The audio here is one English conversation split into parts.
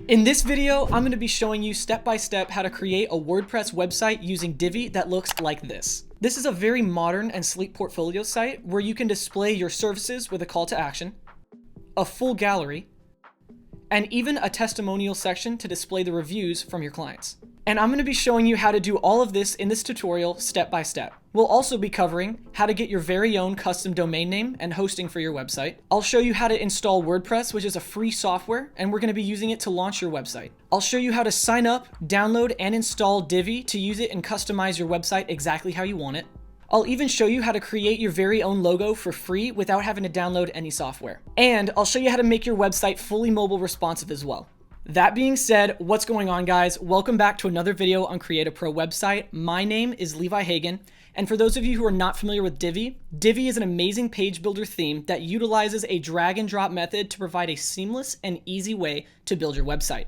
In this video, I'm going to be showing you step by step how to create a WordPress website using Divi that looks like this. This is a very modern and sleek portfolio site where you can display your services with a call to action, a full gallery, and even a testimonial section to display the reviews from your clients. And I'm going to be showing you how to do all of this in this tutorial step by step. We'll also be covering how to get your very own custom domain name and hosting for your website. I'll show you how to install WordPress, which is a free software, and we're going to be using it to launch your website. I'll show you how to sign up, download, and install Divi to use it and customize your website exactly how you want it. I'll even show you how to create your very own logo for free without having to download any software. And I'll show you how to make your website fully mobile responsive as well. That being said, what's going on, guys? Welcome back to another video on Create a Pro website. My name is Levi Hagan, and for those of you who are not familiar with Divi, Divi is an amazing page builder theme that utilizes a drag and drop method to provide a seamless and easy way to build your website.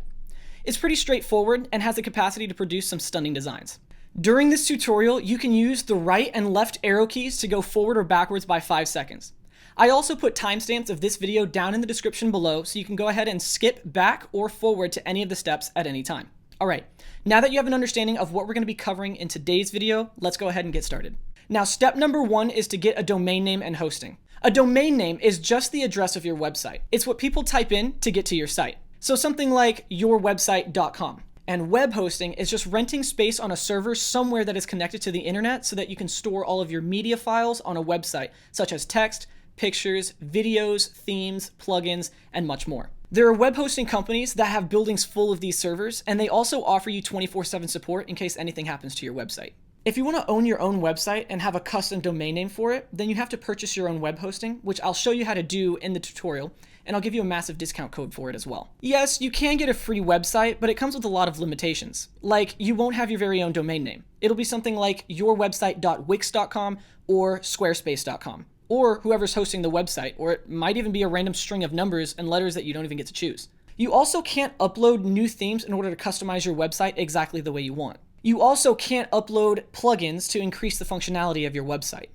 It's pretty straightforward and has the capacity to produce some stunning designs. During this tutorial, you can use the right and left arrow keys to go forward or backwards by 5 seconds. I also put timestamps of this video down in the description below so you can go ahead and skip back or forward to any of the steps at any time. All right, now that you have an understanding of what we're going to be covering in today's video, let's go ahead and get started. Now, step number 1 is to get a domain name and hosting. A domain name is just the address of your website. It's what people type in to get to your site. So something like yourwebsite.com. And web hosting is just renting space on a server somewhere that is connected to the internet so that you can store all of your media files on a website, such as text, pictures, videos, themes, plugins, and much more. There are web hosting companies that have buildings full of these servers, and they also offer you 24/7 support in case anything happens to your website. If you want to own your own website and have a custom domain name for it, then you have to purchase your own web hosting, which I'll show you how to do in the tutorial, and I'll give you a massive discount code for it as well. Yes, you can get a free website, but it comes with a lot of limitations. Like, you won't have your very own domain name. It'll be something like yourwebsite.wix.com or squarespace.com. Or whoever's hosting the website, or it might even be a random string of numbers and letters that you don't even get to choose. You also can't upload new themes in order to customize your website exactly the way you want. You also can't upload plugins to increase the functionality of your website.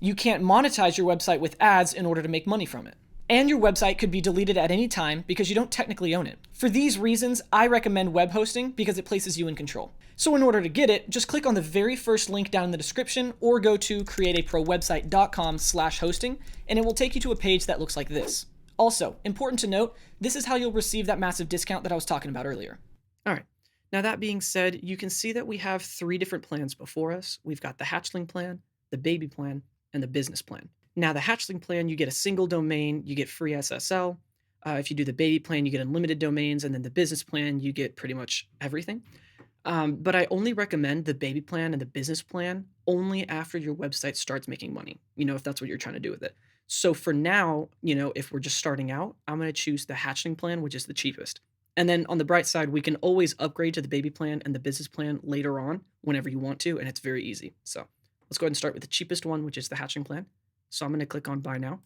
You can't monetize your website with ads in order to make money from it. And your website could be deleted at any time because you don't technically own it. For these reasons, I recommend web hosting because it places you in control. So in order to get it, just click on the very first link down in the description or go to createaprowebsite.com/hosting and it will take you to a page that looks like this. Also, important to note, this is how you'll receive that massive discount that I was talking about earlier. All right. Now that being said, you can see that we have 3 different plans before us. We've got the hatchling plan, the baby plan, and the business plan. Now the hatchling plan, you get a single domain, you get free SSL. If you do the baby plan, you get unlimited domains, and then the business plan, you get pretty much everything. But I only recommend the baby plan and the business plan only after your website starts making money, if that's what you're trying to do with it. So for now, if we're just starting out, I'm going to choose the hatchling plan, which is the cheapest. And then on the bright side, we can always upgrade to the baby plan and the business plan later on whenever you want to, and it's very easy. So let's go ahead and start with the cheapest one, which is the hatchling plan. So I'm going to click on Buy Now.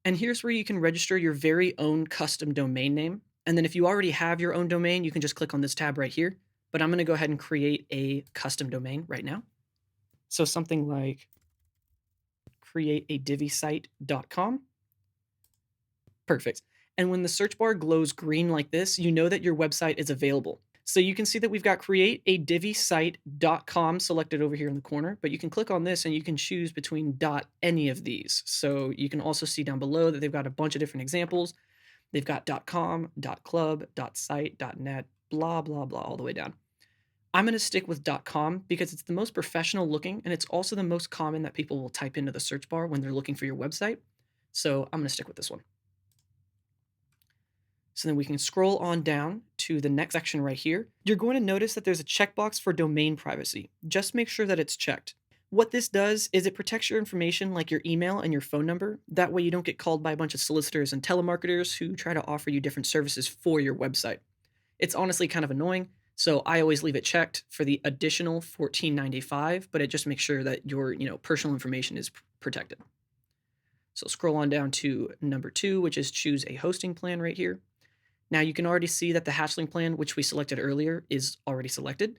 And here's where you can register your very own custom domain name. And then if you already have your own domain, you can just click on this tab right here. But I'm going to go ahead and create a custom domain right now. So something like createadivisite.com. Perfect. And when the search bar glows green like this, you know that your website is available. So you can see that we've got createadivisite.com selected over here in the corner, but you can click on this and you can choose between any of these. So you can also see down below that they've got a bunch of different examples. They've got .com, .club, .site, .net, blah, blah, blah, all the way down. I'm going to stick with .com because it's the most professional looking, and it's also the most common that people will type into the search bar when they're looking for your website. So I'm going to stick with this one. So then we can scroll on down to the next section right here. You're going to notice that there's a checkbox for domain privacy. Just make sure that it's checked. What this does is it protects your information like your email and your phone number. That way you don't get called by a bunch of solicitors and telemarketers who try to offer you different services for your website. It's honestly kind of annoying, so I always leave it checked for the additional $14.95, but it just makes sure that your personal information is protected. So scroll on down to number 2, which is choose a hosting plan right here. Now you can already see that the hatchling plan, which we selected earlier, is already selected,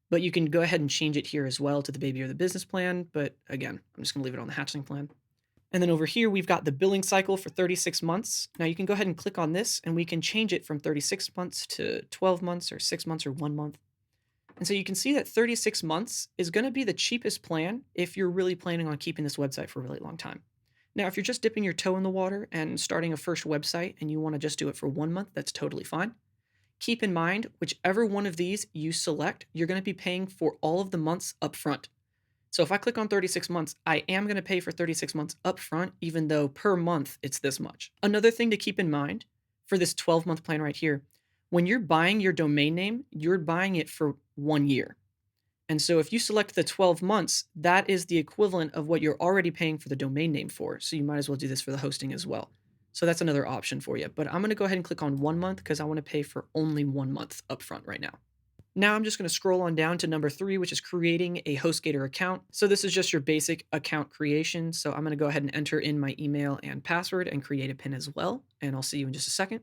but you can go ahead and change it here as well to the baby or the business plan. But again, I'm just going to leave it on the hatchling plan. And then over here, we've got the billing cycle for 36 months. Now you can go ahead and click on this and we can change it from 36 months to 12 months or 6 months or 1 month. And so you can see that 36 months is going to be the cheapest plan if you're really planning on keeping this website for a really long time. Now, if you're just dipping your toe in the water and starting a first website and you want to just do it for 1 month, that's totally fine. Keep in mind, whichever one of these you select, you're going to be paying for all of the months up front. So if I click on 36 months, I am going to pay for 36 months up front, even though per month it's this much. Another thing to keep in mind for this 12-month plan right here, when you're buying your domain name, you're buying it for 1 year. And so if you select the 12 months, that is the equivalent of what you're already paying for the domain name for. So you might as well do this for the hosting as well. So that's another option for you. But I'm going to go ahead and click on 1 month because I want to pay for only 1 month upfront right now. Now I'm just going to scroll on down to number 3, which is creating a HostGator account. So this is just your basic account creation. So I'm going to go ahead and enter in my email and password and create a PIN as well. And I'll see you in just a second.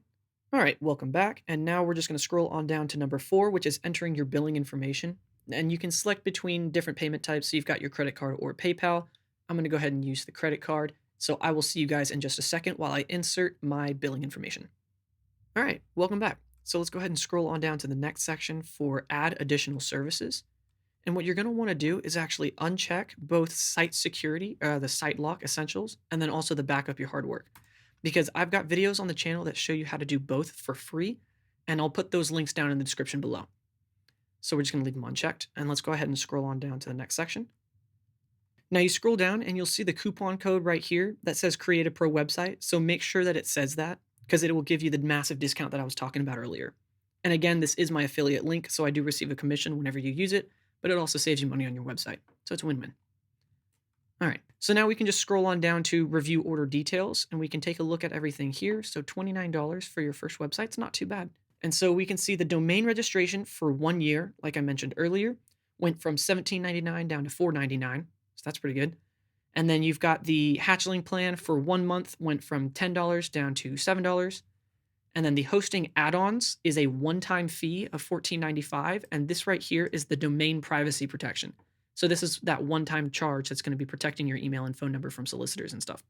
All right, welcome back. And now we're just going to scroll on down to number 4, which is entering your billing information. And you can select between different payment types. So you've got your credit card or PayPal. I'm going to go ahead and use the credit card. So I will see you guys in just a second while I insert my billing information. All right, welcome back. So let's go ahead and scroll on down to the next section for add additional services. And what you're going to want to do is actually uncheck both site security, the site lock essentials, and then also the backup your hard work. Because I've got videos on the channel that show you how to do both for free, and I'll put those links down in the description below. So we're just going to leave them unchecked, and let's go ahead and scroll on down to the next section. Now you scroll down and you'll see the coupon code right here that says Create a Pro Website. So make sure that it says that, because it will give you the massive discount that I was talking about earlier. And again, this is my affiliate link, so I do receive a commission whenever you use it, but it also saves you money on your website. So it's a win-win. All right, so now we can just scroll on down to review order details, and we can take a look at everything here. So $29 for your first website is not too bad. And so we can see the domain registration for 1 year, like I mentioned earlier, went from $17.99 down to $4.99. So that's pretty good. And then you've got the hatchling plan for 1 month went from $10 down to $7. And then the hosting add-ons is a one-time fee of $14.95. And this right here is the domain privacy protection. So this is that one-time charge that's going to be protecting your email and phone number from solicitors and stuff.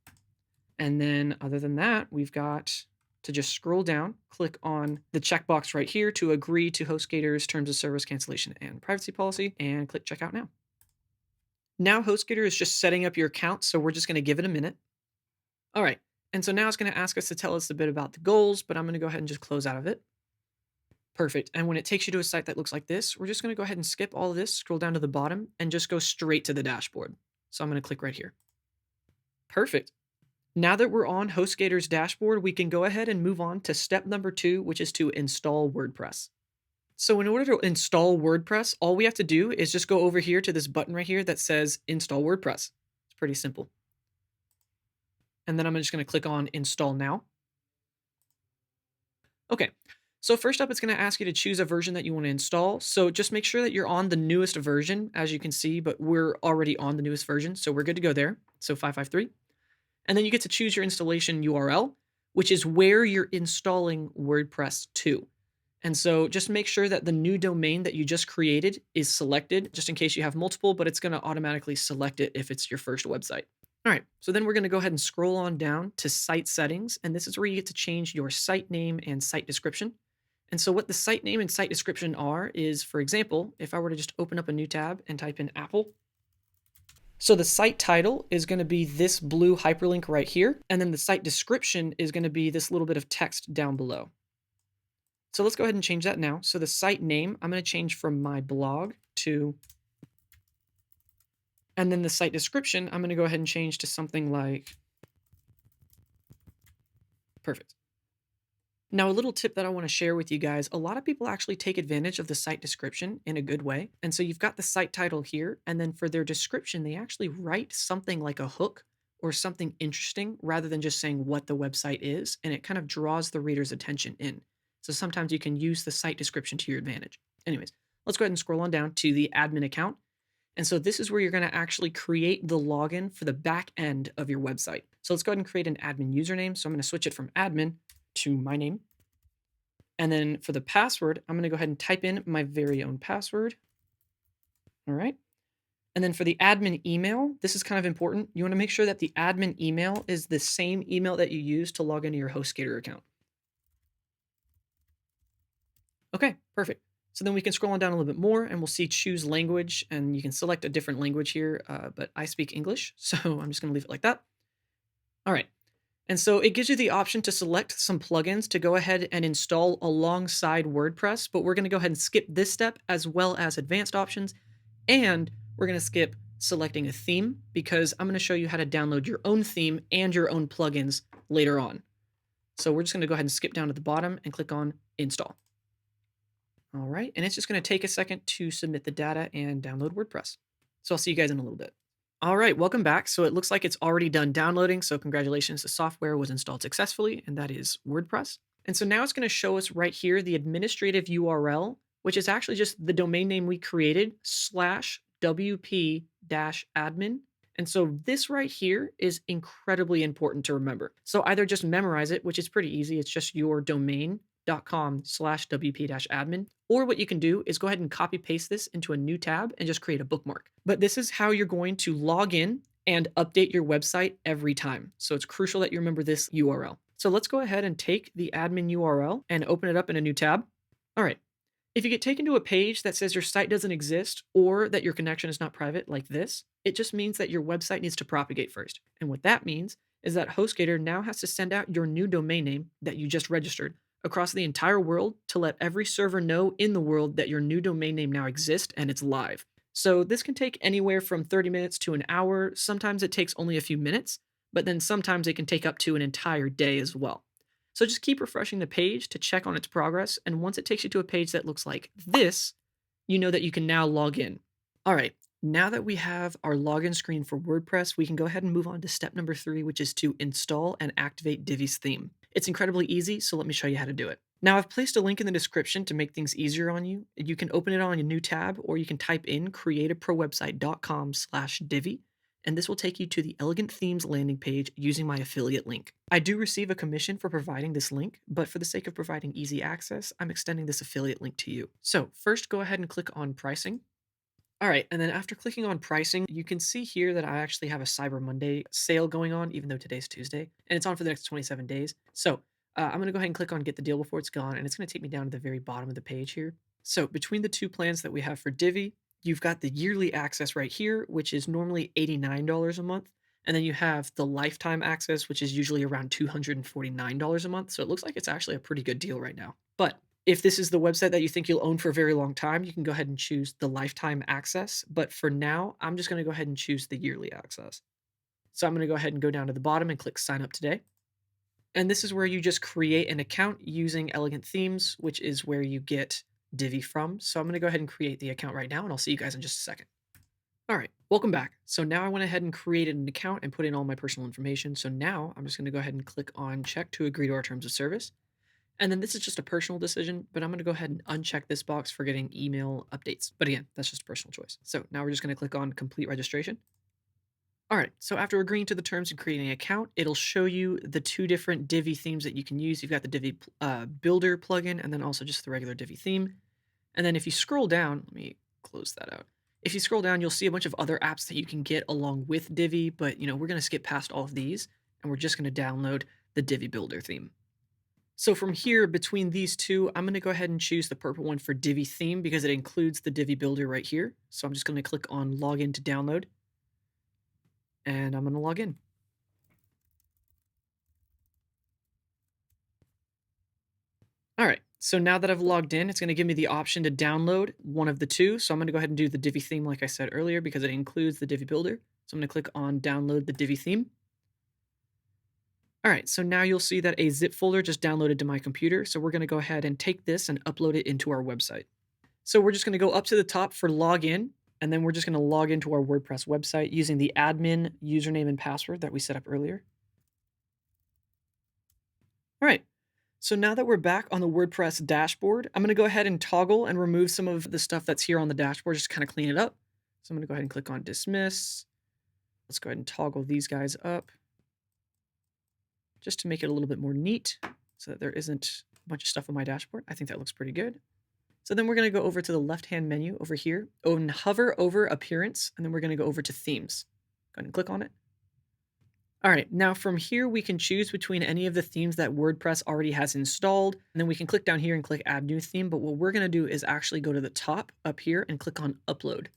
And then other than that, we've got to just scroll down, click on the checkbox right here to agree to HostGator's terms of service cancellation and privacy policy, and click checkout now. Now HostGator is just setting up your account, so we're just going to give it a minute. All right, and so now it's going to ask us to tell us a bit about the goals, but I'm going to go ahead and just close out of it. Perfect, and when it takes you to a site that looks like this, we're just going to go ahead and skip all of this, scroll down to the bottom, and just go straight to the dashboard. So I'm going to click right here. Perfect. Now that we're on HostGator's dashboard, we can go ahead and move on to step number 2, which is to install WordPress. So in order to install WordPress, all we have to do is just go over here to this button right here that says Install WordPress. It's pretty simple. And then I'm just going to click on Install Now. Okay, so first up, it's going to ask you to choose a version that you want to install. So just make sure that you're on the newest version, as you can see, but we're already on the newest version, so we're good to go there. So 553. And then you get to choose your installation URL, which is where you're installing WordPress to. And so just make sure that the new domain that you just created is selected, just in case you have multiple, but it's going to automatically select it if it's your first website. All right, so then we're going to go ahead and scroll on down to site settings. And this is where you get to change your site name and site description. And so what the site name and site description are is, for example, if I were to just open up a new tab and type in Apple. So the site title is going to be this blue hyperlink right here. And then the site description is going to be this little bit of text down below. So let's go ahead and change that now. So the site name, I'm going to change from my blog to, and then the site description, I'm going to go ahead and change to something like, perfect. Now, a little tip that I want to share with you guys, a lot of people actually take advantage of the site description in a good way. And so you've got the site title here, and then for their description, they actually write something like a hook or something interesting rather than just saying what the website is, and it kind of draws the reader's attention in. So sometimes you can use the site description to your advantage. Anyways, let's go ahead and scroll on down to the admin account. And so this is where you're going to actually create the login for the back end of your website. So let's go ahead and create an admin username. So I'm going to switch it from admin to my name. And then for the password, I'm going to go ahead and type in my very own password. All right. And then for the admin email, this is kind of important. You want to make sure that the admin email is the same email that you use to log into your HostGator account. Okay, perfect. So then we can scroll on down a little bit more and we'll see choose language, and you can select a different language here, but I speak English, so I'm just going to leave it like that. All right. And so it gives you the option to select some plugins to go ahead and install alongside WordPress, but we're going to go ahead and skip this step as well as advanced options. And we're going to skip selecting a theme because I'm going to show you how to download your own theme and your own plugins later on. So we're just going to go ahead and skip down to the bottom and click on install. All right, and it's just going to take a second to submit the data and download WordPress. So I'll see you guys in a little bit. All right, welcome back. So it looks like it's already done downloading. So congratulations, the software was installed successfully, and that is WordPress. And so now it's going to show us right here the administrative URL, which is actually just the domain name we created /wp-admin. And so this right here is incredibly important to remember. So either just memorize it, which is pretty easy. It's just your domain.com/wp-admin. Or what you can do is go ahead and copy paste this into a new tab and just create a bookmark. But this is how you're going to log in and update your website every time. So it's crucial that you remember this URL. So let's go ahead and take the admin URL and open it up in a new tab. All right. If you get taken to a page that says your site doesn't exist or that your connection is not private like this, it just means that your website needs to propagate first. And what that means is that HostGator now has to send out your new domain name that you just registered across the entire world to let every server know in the world that your new domain name now exists and it's live. So this can take anywhere from 30 minutes to an hour. Sometimes it takes only a few minutes, but then sometimes it can take up to an entire day as well. So just keep refreshing the page to check on its progress. And once it takes you to a page that looks like this, you know that you can now log in. All right, now that we have our login screen for WordPress, we can go ahead and move on to step number 3, which is to install and activate Divi's theme. It's incredibly easy, so let me show you how to do it. Now I've placed a link in the description to make things easier on you. You can open it on a new tab, or you can type in createaprowebsite.com/Divi, and this will take you to the Elegant Themes landing page using my affiliate link. I do receive a commission for providing this link, but for the sake of providing easy access, I'm extending this affiliate link to you. So first, go ahead and click on pricing. All right, and then after clicking on pricing, you can see here that I actually have a Cyber Monday sale going on, even though today's Tuesday, and it's on for the next 27 days. So I'm going to go ahead and click on get the deal before it's gone, and it's going to take me down to the very bottom of the page here. So between the two plans that we have for Divi, you've got the yearly access right here, which is normally $89 a month. And then you have the lifetime access, which is usually around $249 a month. So it looks like it's actually a pretty good deal right now. But if this is the website that you think you'll own for a very long time, you can go ahead and choose the lifetime access. But for now, I'm just going to go ahead and choose the yearly access. So I'm going to go ahead and go down to the bottom and click sign up today. And this is where you just create an account using Elegant Themes, which is where you get Divi from. So I'm going to go ahead and create the account right now, and I'll see you guys in just a second. All right, welcome back. So now I went ahead and created an account and put in all my personal information. So now I'm just going to go ahead and click on check to agree to our terms of service. And then this is just a personal decision, but I'm going to go ahead and uncheck this box for getting email updates. But again, that's just a personal choice. So now we're just going to click on complete registration. All right, so after agreeing to the terms and creating an account, it'll show you the two different Divi themes that you can use. You've got the Divi Builder plugin and then also just the regular Divi theme. And then if you scroll down, let me close that out. If you scroll down, you'll see a bunch of other apps that you can get along with Divi, but we're going to skip past all of these and we're just going to download the Divi Builder theme. So from here, between these two, I'm going to go ahead and choose the purple one for Divi theme because it includes the Divi Builder right here. So I'm just going to click on login to download and I'm going to log in. All right. So now that I've logged in, it's going to give me the option to download one of the two. So I'm going to go ahead and do the Divi theme like I said earlier because it includes the Divi Builder. So I'm going to click on download the Divi theme. All right, so now you'll see that a zip folder just downloaded to my computer. So we're going to go ahead and take this and upload it into our website. So we're just going to go up to the top for login, and then we're just going to log into our WordPress website using the admin username and password that we set up earlier. All right. So now that we're back on the WordPress dashboard, I'm going to go ahead and toggle and remove some of the stuff that's here on the dashboard, just to kind of clean it up. So I'm going to go ahead and click on dismiss. Let's go ahead and toggle these guys up just to make it a little bit more neat so that there isn't a bunch of stuff on my dashboard. I think that looks pretty good. So then we're going to go over to the left-hand menu over here and hover over appearance, and then we're going to go over to themes. Go ahead and click on it. All right, now from here, we can choose between any of the themes that WordPress already has installed, and then we can click down here and click add new theme. But what we're going to do is actually go to the top up here and click on upload,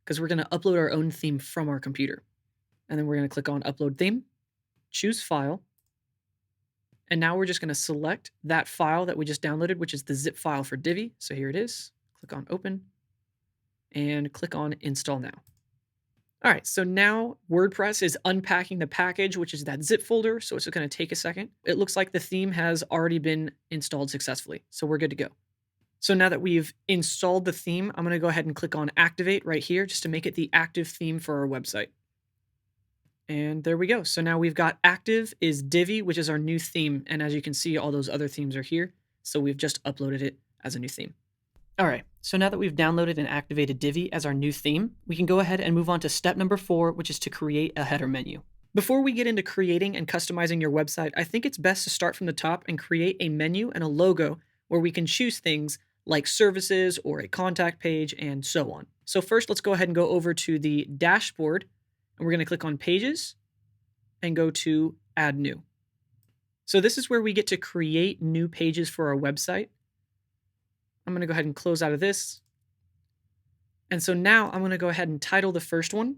because we're going to upload our own theme from our computer. And then we're going to click on upload theme, choose file. And now we're just going to select that file that we just downloaded, which is the zip file for Divi. So here it is. Click on open and click on install now. All right, so now WordPress is unpacking the package, which is that zip folder. So it's going to take a second. It looks like the theme has already been installed successfully. So we're good to go. So now that we've installed the theme, I'm going to go ahead and click on activate right here just to make it the active theme for our website. And there we go. So now we've got active is Divi, which is our new theme. And as you can see, all those other themes are here. So we've just uploaded it as a new theme. All right, so now that we've downloaded and activated Divi as our new theme, we can go ahead and move on to step number 4, which is to create a header menu. Before we get into creating and customizing your website, I think it's best to start from the top and create a menu and a logo where we can choose things like services or a contact page and so on. So first, let's go ahead and go over to the dashboard, and we're going to click on pages and go to add new. So this is where we get to create new pages for our website. I'm going to go ahead and close out of this. And so now I'm going to go ahead and title the first one.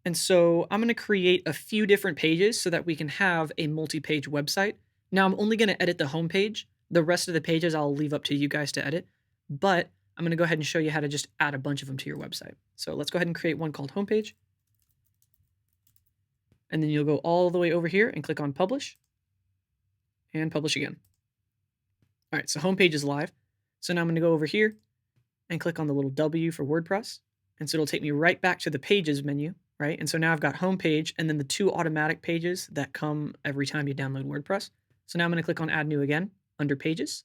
And so I'm going to create a few different pages so that we can have a multi-page website. Now I'm only going to edit the home page. The rest of the pages I'll leave up to you guys to edit, but I'm going to go ahead and show you how to just add a bunch of them to your website. So let's go ahead and create one called homepage. And then you'll go all the way over here and click on publish and publish again. All right, so homepage is live. So now I'm going to go over here and click on the little W for WordPress. And so it'll take me right back to the pages menu, right? And so now I've got homepage and then the 2 automatic pages that come every time you download WordPress. So now I'm going to click on add new again under pages.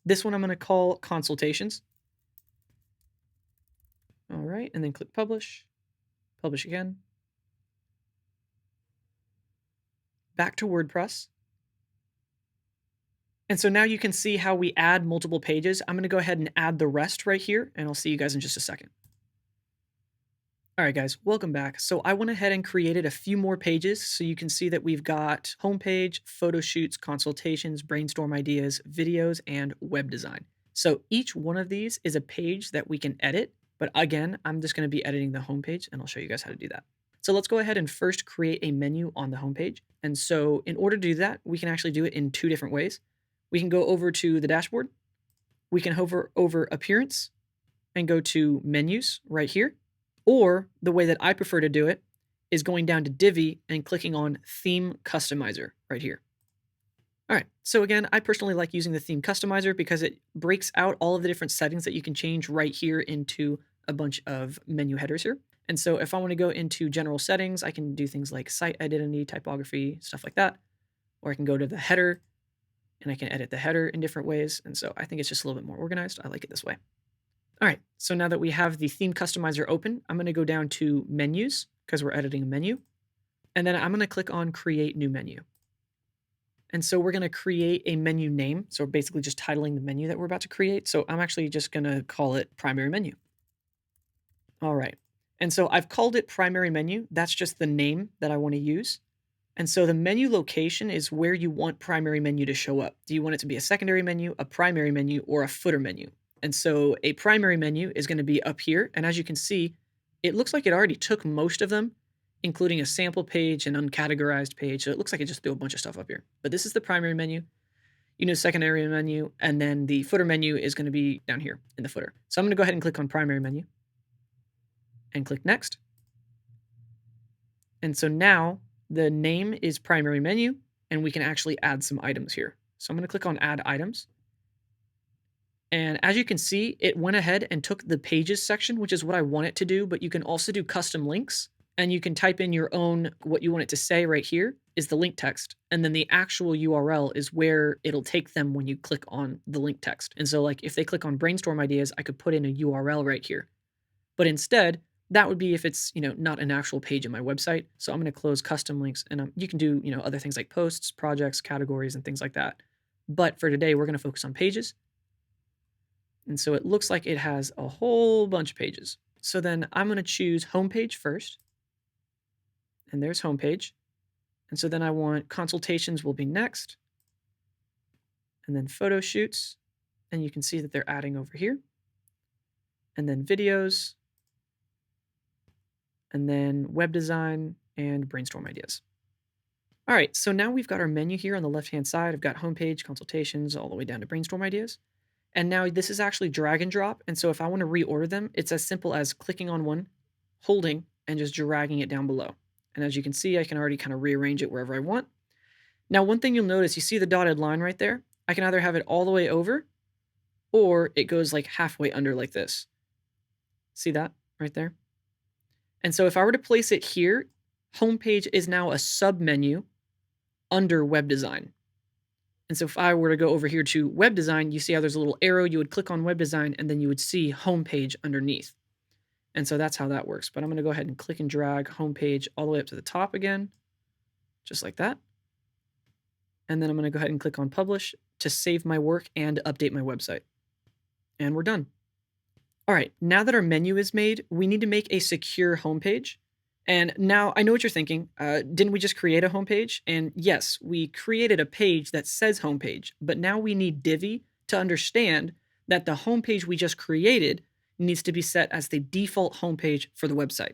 This one I'm going to call consultations. All right, and then click publish, publish again. Back to WordPress. And so now you can see how we add multiple pages. I'm going to go ahead and add the rest right here, and I'll see you guys in just a second. All right, guys, welcome back. So I went ahead and created a few more pages so you can see that we've got homepage, photo shoots, consultations, brainstorm ideas, videos, and web design. So each one of these is a page that we can edit. But again, I'm just going to be editing the homepage, and I'll show you guys how to do that. So let's go ahead and first create a menu on the homepage. And so in order to do that, we can actually do it in 2 different ways. We can go over to the dashboard. We can hover over appearance and go to menus right here. Or the way that I prefer to do it is going down to Divi and clicking on theme customizer right here. All right, so again, I personally like using the theme customizer because it breaks out all of the different settings that you can change right here into a bunch of menu headers here. And so if I want to go into general settings, I can do things like site identity, typography, stuff like that. Or I can go to the header and I can edit the header in different ways. And so I think it's just a little bit more organized. I like it this way. All right, so now that we have the theme customizer open, I'm going to go down to menus because we're editing a menu. And then I'm going to click on create new menu. And so we're going to create a menu name. So we're basically just titling the menu that we're about to create. So I'm actually just going to call it primary menu. All right. And so I've called it primary menu. That's just the name that I want to use. And so the menu location is where you want primary menu to show up. Do you want it to be a secondary menu, a primary menu, or a footer menu? And so a primary menu is going to be up here. And as you can see, it looks like it already took most of them, including a sample page and uncategorized page. So it looks like it just threw a bunch of stuff up here. But this is the primary menu, secondary menu, and then the footer menu is going to be down here in the footer. So I'm going to go ahead and click on primary menu and click next. And so now the name is primary menu, and we can actually add some items here. So I'm going to click on add items. And as you can see, it went ahead and took the pages section, which is what I want it to do, but you can also do custom links, and you can type in your own, what you want it to say right here is the link text. And then the actual URL is where it'll take them when you click on the link text. And so like if they click on brainstorm ideas, I could put in a URL right here. But instead, that would be if it's, not an actual page in my website. So I'm going to close custom links, and you can do, other things like posts, projects, categories, and things like that. But for today, we're going to focus on pages. And so it looks like it has a whole bunch of pages. So then I'm going to choose homepage first. And there's homepage. And so then I want consultations will be next. And then photo shoots. And you can see that they're adding over here. And then videos. And then web design and brainstorm ideas. All right, so now we've got our menu here on the left-hand side. I've got homepage, consultations, all the way down to brainstorm ideas. And now this is actually drag and drop. And so if I want to reorder them, it's as simple as clicking on one, holding, and just dragging it down below. And as you can see, I can already kind of rearrange it wherever I want. Now, one thing you'll notice, you see the dotted line right there? I can either have it all the way over, or it goes like halfway under like this. See that right there? And so if I were to place it here, homepage is now a sub-menu under web design. And so if I were to go over here to web design, you see how there's a little arrow, you would click on web design, and then you would see homepage underneath. And so that's how that works. But I'm going to go ahead and click and drag homepage all the way up to the top again, just like that. And then I'm going to go ahead and click on publish to save my work and update my website. And we're done. All right, now that our menu is made, we need to make a secure homepage. And now I know what you're thinking. Didn't we just create a homepage? And yes, we created a page that says homepage, but now we need Divi to understand that the homepage we just created needs to be set as the default homepage for the website.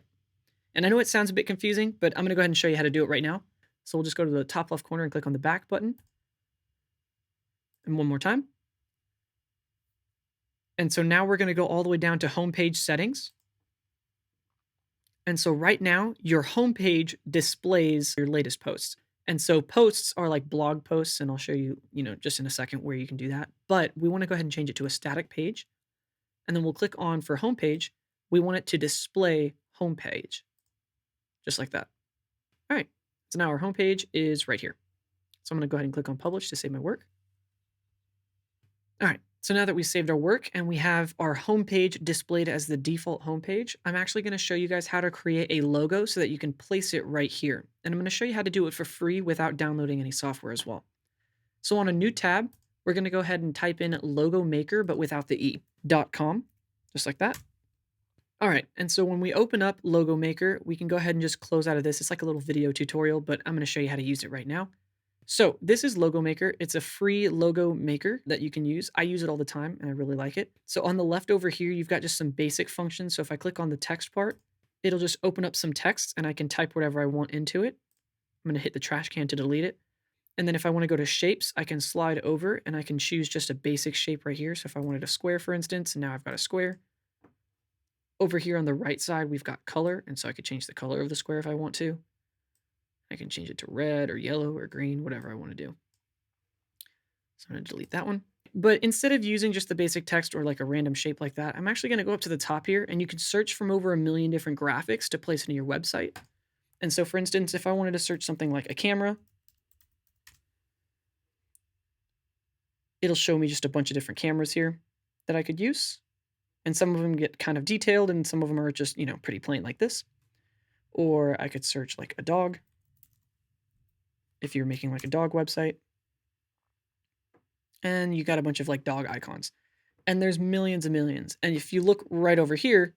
And I know it sounds a bit confusing, but I'm going to go ahead and show you how to do it right now. So we'll just go to the top left corner and click on the back button. And one more time. And so now we're going to go all the way down to homepage settings. And so right now, your homepage displays your latest posts. And so posts are like blog posts, and I'll show you, just in a second where you can do that. But we want to go ahead and change it to a static page. And then we'll click on for homepage. We want it to display homepage, just like that. All right, so now our homepage is right here. So I'm going to go ahead and click on publish to save my work. All right. So now that we've saved our work and we have our homepage displayed as the default homepage, I'm actually going to show you guys how to create a logo so that you can place it right here. And I'm going to show you how to do it for free without downloading any software as well. So on a new tab, we're going to go ahead and type in logo maker, but without the .com, just like that. All right. And so when we open up logo maker, we can go ahead and just close out of this. It's like a little video tutorial, but I'm going to show you how to use it right now. So this is Logo Maker. It's a free logo maker that you can use. I use it all the time and I really like it. So on the left over here, you've got just some basic functions. So if I click on the text part, it'll just open up some text and I can type whatever I want into it. I'm going to hit the trash can to delete it. And then if I want to go to shapes, I can slide over and I can choose just a basic shape right here. So if I wanted a square, for instance, and now I've got a square. Over here on the right side, we've got color. And so I could change the color of the square if I want to. I can change it to red or yellow or green, whatever I want to do. So I'm going to delete that one. But instead of using just the basic text or like a random shape like that, I'm actually going to go up to the top here and you can search from over 1 million different graphics to place into your website. And so for instance, if I wanted to search something like a camera, it'll show me just a bunch of different cameras here that I could use. And some of them get kind of detailed and some of them are just, pretty plain like this. Or I could search like a dog, if you're making like a dog website. And you got a bunch of like dog icons. And there's millions and millions. And if you look right over here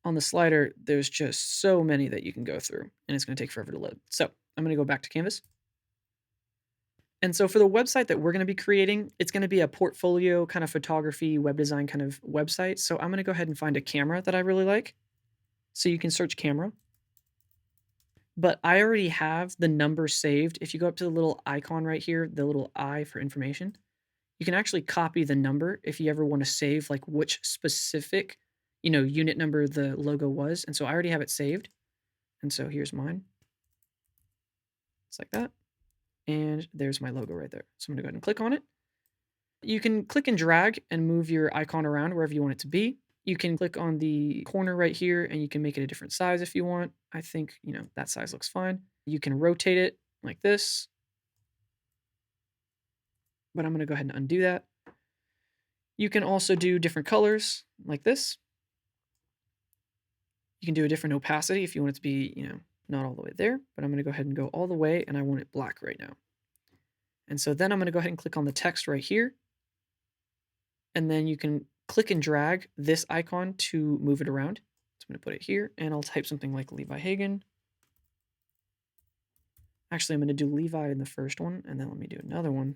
on the slider, there's just so many that you can go through. And it's going to take forever to load. So I'm going to go back to Canvas. And so for the website that we're going to be creating, it's going to be a portfolio kind of photography, web design kind of website. So I'm going to go ahead and find a camera that I really like. So you can search camera. But I already have the number saved. If you go up to the little icon right here, the little I for information, you can actually copy the number if you ever want to save like which specific, unit number the logo was. And so I already have it saved. And so here's mine. It's like that. And there's my logo right there. So I'm going to go ahead and click on it. You can click and drag and move your icon around wherever you want it to be. You can click on the corner right here and you can make it a different size if you want. I think, that size looks fine. You can rotate it like this. But I'm going to go ahead and undo that. You can also do different colors like this. You can do a different opacity if you want it to be, not all the way there. But I'm going to go ahead and go all the way and I want it black right now. And so then I'm going to go ahead and click on the text right here. And then you can click and drag this icon to move it around. So I'm going to put it here, and I'll type something like Levi Hagen. Actually, I'm going to do Levi in the first one, and then let me do another one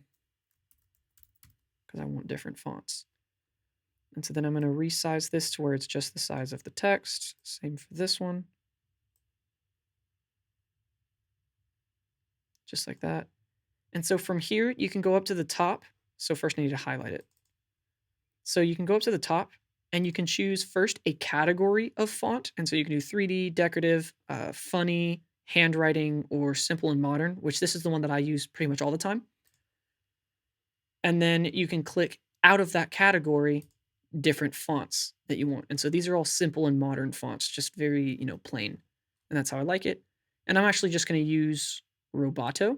because I want different fonts. And so then I'm going to resize this to where it's just the size of the text. Same for this one. Just like that. And so from here, you can go up to the top. So first I need to highlight it. So you can go up to the top and you can choose first a category of font. And so you can do 3D, decorative, funny, handwriting, or simple and modern, which this is the one that I use pretty much all the time. And then you can click out of that category different fonts that you want. And so these are all simple and modern fonts, just very, plain. And that's how I like it. And I'm actually just going to use Roboto.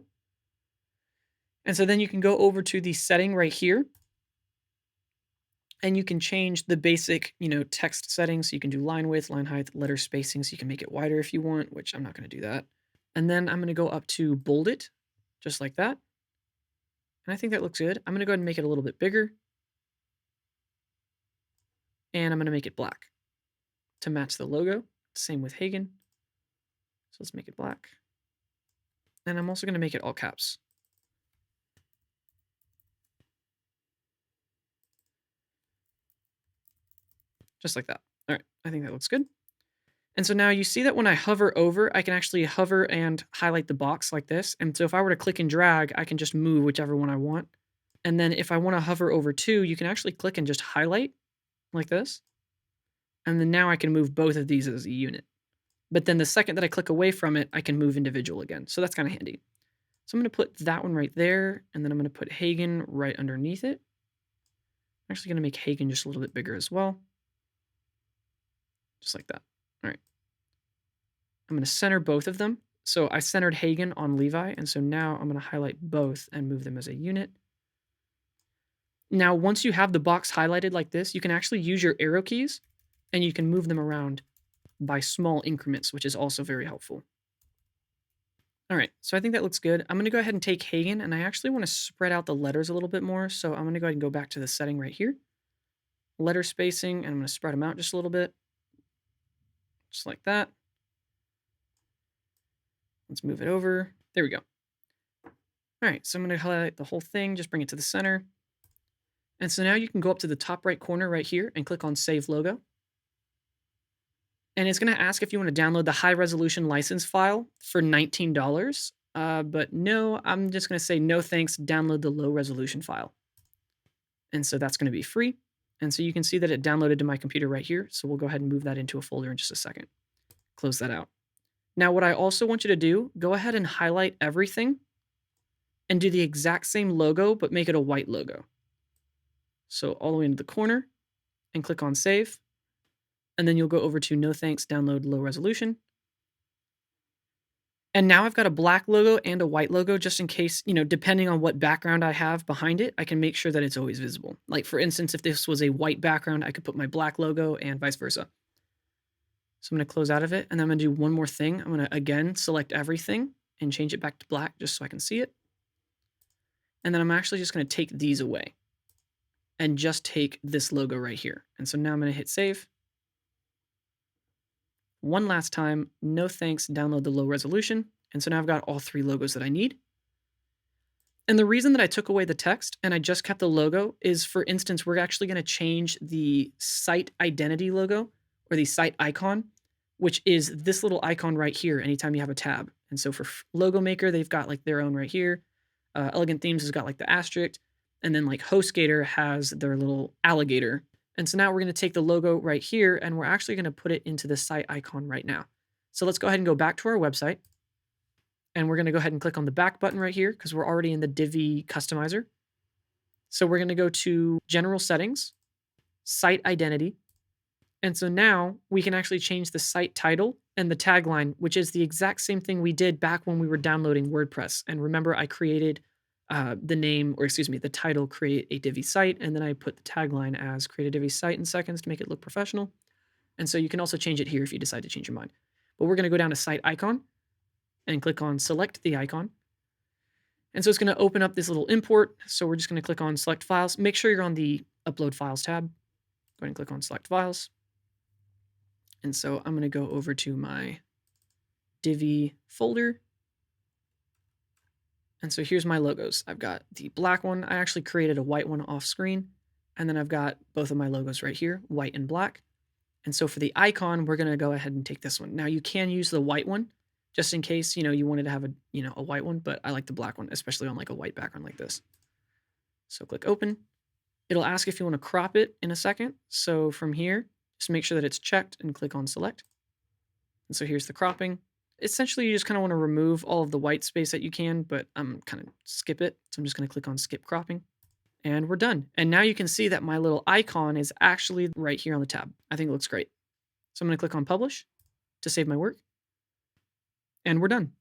And so then you can go over to the setting right here. And you can change the basic, text settings. So you can do line width, line height, letter spacing. So you can make it wider if you want, which I'm not going to do that. And then I'm going to go up to bold it, just like that. And I think that looks good. I'm going to go ahead and make it a little bit bigger. And I'm going to make it black to match the logo. Same with Hagen. So let's make it black. And I'm also going to make it all caps. Just like that. All right, I think that looks good. And so now you see that when I hover over, I can actually hover and highlight the box like this. And so if I were to click and drag, I can just move whichever one I want. And then if I want to hover over two, you can actually click and just highlight like this. And then now I can move both of these as a unit. But then the second that I click away from it, I can move individual again. So that's kind of handy. So I'm going to put that one right there. And then I'm going to put Hagen right underneath it. I'm actually going to make Hagen just a little bit bigger as well. Just like that. All right. I'm going to center both of them. So I centered Hagen on Levi. And so now I'm going to highlight both and move them as a unit. Now, once you have the box highlighted like this, you can actually use your arrow keys and you can move them around by small increments, which is also very helpful. All right, so I think that looks good. I'm going to go ahead and take Hagen, and I actually want to spread out the letters a little bit more. So I'm going to go ahead and go back to the setting right here. Letter spacing, and I'm going to spread them out just a little bit. Just like that. Let's move it over. There we go. All right, so I'm going to highlight the whole thing, just bring it to the center. And so now you can go up to the top right corner right here and click on Save Logo. And it's going to ask if you want to download the high resolution license file for $19. But no, I'm just going to say no thanks, download the low resolution file. And so that's going to be free. And so you can see that it downloaded to my computer right here. So we'll go ahead and move that into a folder in just a second. Close that out. Now, what I also want you to do, go ahead and highlight everything and do the exact same logo, but make it a white logo. So all the way into the corner and click on Save. And then you'll go over to no thanks, download low resolution. And now I've got a black logo and a white logo just in case, depending on what background I have behind it, I can make sure that it's always visible. Like for instance, if this was a white background, I could put my black logo and vice versa. So I'm going to close out of it and then I'm going to do one more thing. I'm going to again select everything and change it back to black just so I can see it. And then I'm actually just going to take these away and just take this logo right here. And so now I'm going to hit save. One last time, no thanks, download the low resolution. And so now I've got all three logos that I need. And the reason that I took away the text and I just kept the logo is, for instance, we're actually going to change the site identity logo or the site icon, which is this little icon right here anytime you have a tab. And so for Logo Maker, they've got like their own right here. Elegant Themes has got like the asterisk. And then like HostGator has their little alligator. And so now we're going to take the logo right here and we're actually going to put it into the site icon right now. So let's go ahead and go back to our website. And we're going to go ahead and click on the back button right here because we're already in the Divi customizer. So we're going to go to General Settings, Site Identity. And so now we can actually change the site title and the tagline, which is the exact same thing we did back when we were downloading WordPress. And remember, I created the title, create a Divi site, and then I put the tagline as create a Divi site in seconds to make it look professional. And so you can also change it here if you decide to change your mind. But we're going to go down to site icon and click on select the icon. And so it's going to open up this little import. So we're just going to click on select files. Make sure you're on the upload files tab. ahead and click on select files. And so I'm going to go over to my Divi folder. And so here's my logos. I've got the black one. I actually created a white one off screen. And then I've got both of my logos right here, white and black. And so for the icon, we're going to go ahead and take this one. Now you can use the white one just in case, you wanted to have a white one, but I like the black one, especially on like a white background like this. So click open. It'll ask if you want to crop it in a second. So from here, just make sure that it's checked and click on select. And so here's the cropping. Essentially, you just kind of want to remove all of the white space that you can, but I'm kind of skip it. So I'm just going to click on skip cropping and we're done. And now you can see that my little icon is actually right here on the tab. I think it looks great. So I'm going to click on publish to save my work and we're done.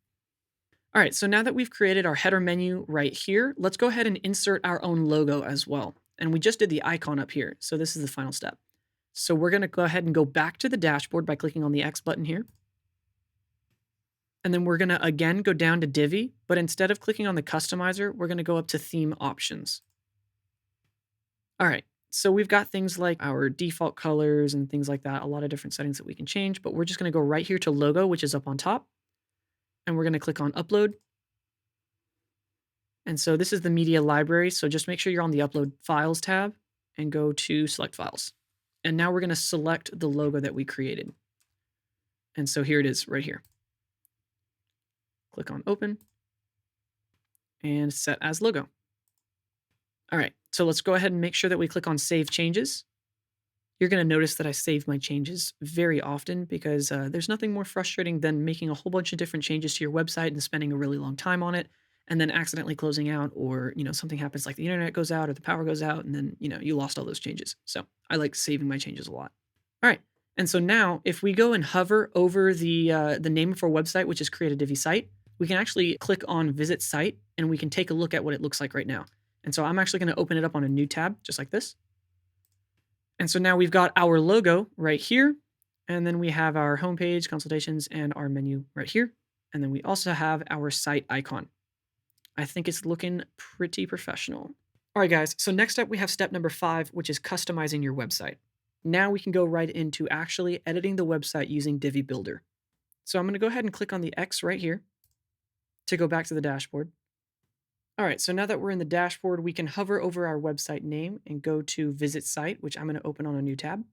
All right, so now that we've created our header menu right here, let's go ahead and insert our own logo as well. And we just did the icon up here. So this is the final step. So we're going to go ahead and go back to the dashboard by clicking on the X button here. And then we're going to again go down to Divi, but instead of clicking on the customizer, we're going to go up to theme options. All right, so we've got things like our default colors and things like that, a lot of different settings that we can change, but we're just going to go right here to logo, which is up on top. And we're going to click on upload. And so this is the media library. So just make sure you're on the upload files tab and go to select files. And now we're going to select the logo that we created. And so here it is right here. Click on open and set as logo. All right, so let's go ahead and make sure that we click on save changes. You're going to notice that I save my changes very often because there's nothing more frustrating than making a whole bunch of different changes to your website and spending a really long time on it and then accidentally closing out, or something happens like the internet goes out or the power goes out and then you lost all those changes. So I like saving my changes a lot. All right, and so now if we go and hover over the name of our website, which is Create a Divi Site, we can actually click on Visit Site and we can take a look at what it looks like right now. And so I'm actually going to open it up on a new tab just like this. And so now we've got our logo right here. And then we have our homepage, consultations, and our menu right here. And then we also have our site icon. I think it's looking pretty professional. All right, guys. So next up, we have step number 5, which is customizing your website. Now we can go right into actually editing the website using Divi Builder. So I'm going to go ahead and click on the X right here to go back to the dashboard. All right, so now that we're in the dashboard, we can hover over our website name and go to Visit Site, which I'm going to open on a new tab.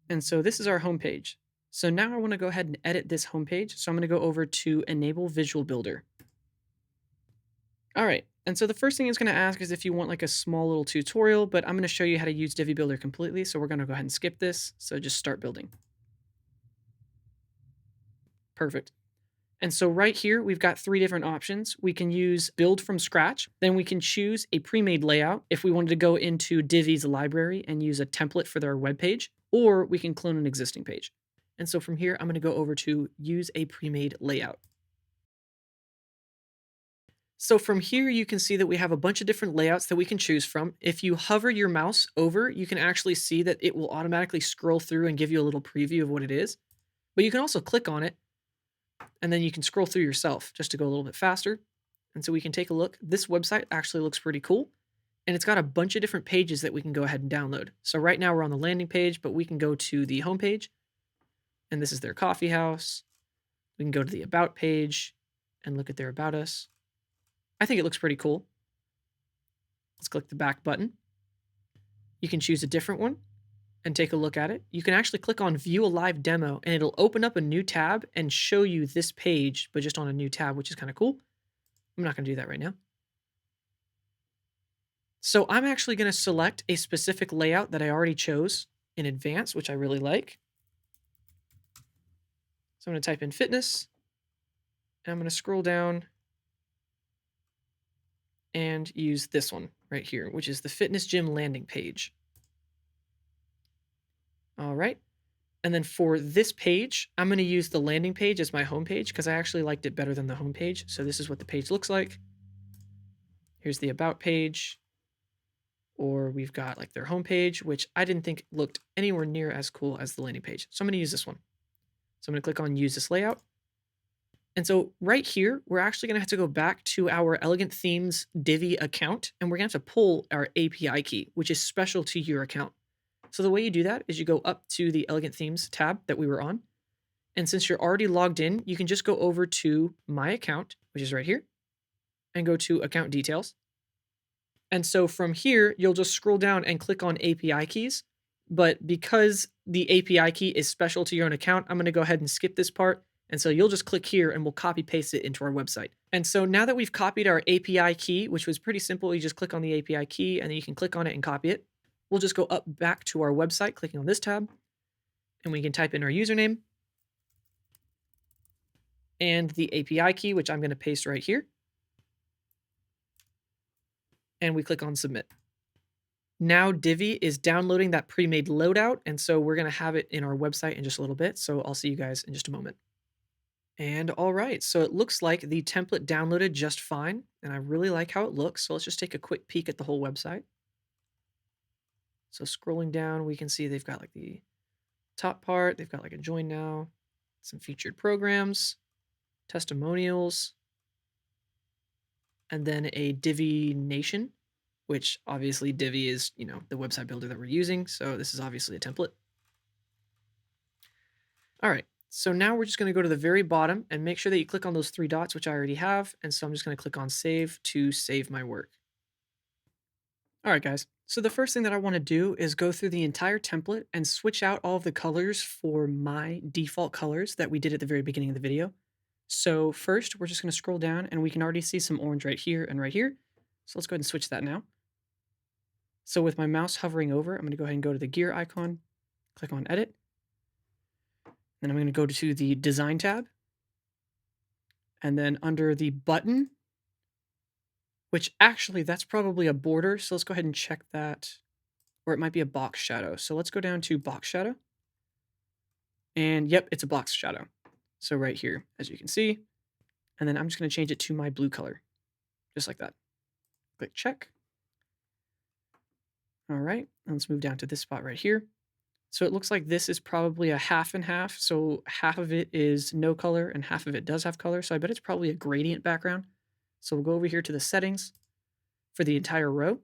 And so this is our homepage. So now I want to go ahead and edit this homepage. So I'm going to go over to Enable Visual Builder. All right, and so the first thing it's going to ask is if you want like a small little tutorial, but I'm going to show you how to use Divi Builder completely. So we're going to go ahead and skip this. So just start building. Perfect. And so right here, we've got 3 different options. We can use build from scratch. Then we can choose a pre-made layout if we wanted to go into Divi's library and use a template for their web page, or we can clone an existing page. And so from here, I'm going to go over to use a pre-made layout. So from here, you can see that we have a bunch of different layouts that we can choose from. If you hover your mouse over, you can actually see that it will automatically scroll through and give you a little preview of what it is. But you can also click on it, and then you can scroll through yourself just to go a little bit faster. And so we can take a look. This website actually looks pretty cool. And it's got a bunch of different pages that we can go ahead and download. So right now we're on the landing page, but we can go to the home page. And this is their coffee house. We can go to the about page and look at their about us. I think it looks pretty cool. Let's click the back button. You can choose a different one and take a look at it. You can actually click on View a Live Demo and it'll open up a new tab and show you this page, but just on a new tab, which is kind of cool. I'm not going to do that right now. So I'm actually going to select a specific layout that I already chose in advance, which I really like. So I'm going to type in fitness and I'm going to scroll down and use this one right here, which is the fitness gym landing page. All right. And then for this page, I'm going to use the landing page as my home page because I actually liked it better than the home page. So this is what the page looks like. Here's the about page, or we've got like their home page, which I didn't think looked anywhere near as cool as the landing page. So I'm going to use this one. So I'm going to click on use this layout. And so right here, we're actually going to have to go back to our Elegant Themes Divi account, and we're going to have to pull our API key, which is special to your account. So the way you do that is you go up to the Elegant Themes tab that we were on. And since you're already logged in, you can just go over to My Account, which is right here, and go to Account Details. And so from here, you'll just scroll down and click on API keys. But because the API key is special to your own account, I'm going to go ahead and skip this part. And so you'll just click here and we'll copy paste it into our website. And so now that we've copied our API key, which was pretty simple, you just click on the API key and then you can click on it and copy it. We'll just go up back to our website, clicking on this tab, and we can type in our username and the API key, which I'm going to paste right here. And we click on submit. Now Divi is downloading that pre-made loadout, and so we're going to have it in our website in just a little bit. So I'll see you guys in just a moment. And all right, so it looks like the template downloaded just fine, and I really like how it looks. So let's just take a quick peek at the whole website. So scrolling down, we can see they've got like the top part, they've got like a join now, some featured programs, testimonials, and then a Divi Nation, which obviously Divi is, the website builder that we're using. So this is obviously a template. All right, so now we're just going to go to the very bottom and make sure that you click on those three dots, which I already have. And so I'm just going to click on save to save my work. All right, guys. So the first thing that I want to do is go through the entire template and switch out all of the colors for my default colors that we did at the very beginning of the video. So first, we're just going to scroll down and we can already see some orange right here and right here. So let's go ahead and switch that now. So with my mouse hovering over, I'm going to go ahead and go to the gear icon, click on edit. Then I'm going to go to the design tab. And then under the button, which actually that's probably a border. So let's go ahead and check that. Or it might be a box shadow. So let's go down to box shadow. And yep, it's a box shadow. So right here, as you can see. And then I'm just going to change it to my blue color. Just like that. Click check. All right, and let's move down to this spot right here. So it looks like this is probably a half and half. So half of it is no color and half of it does have color. So I bet it's probably a gradient background. So we'll go over here to the settings for the entire row.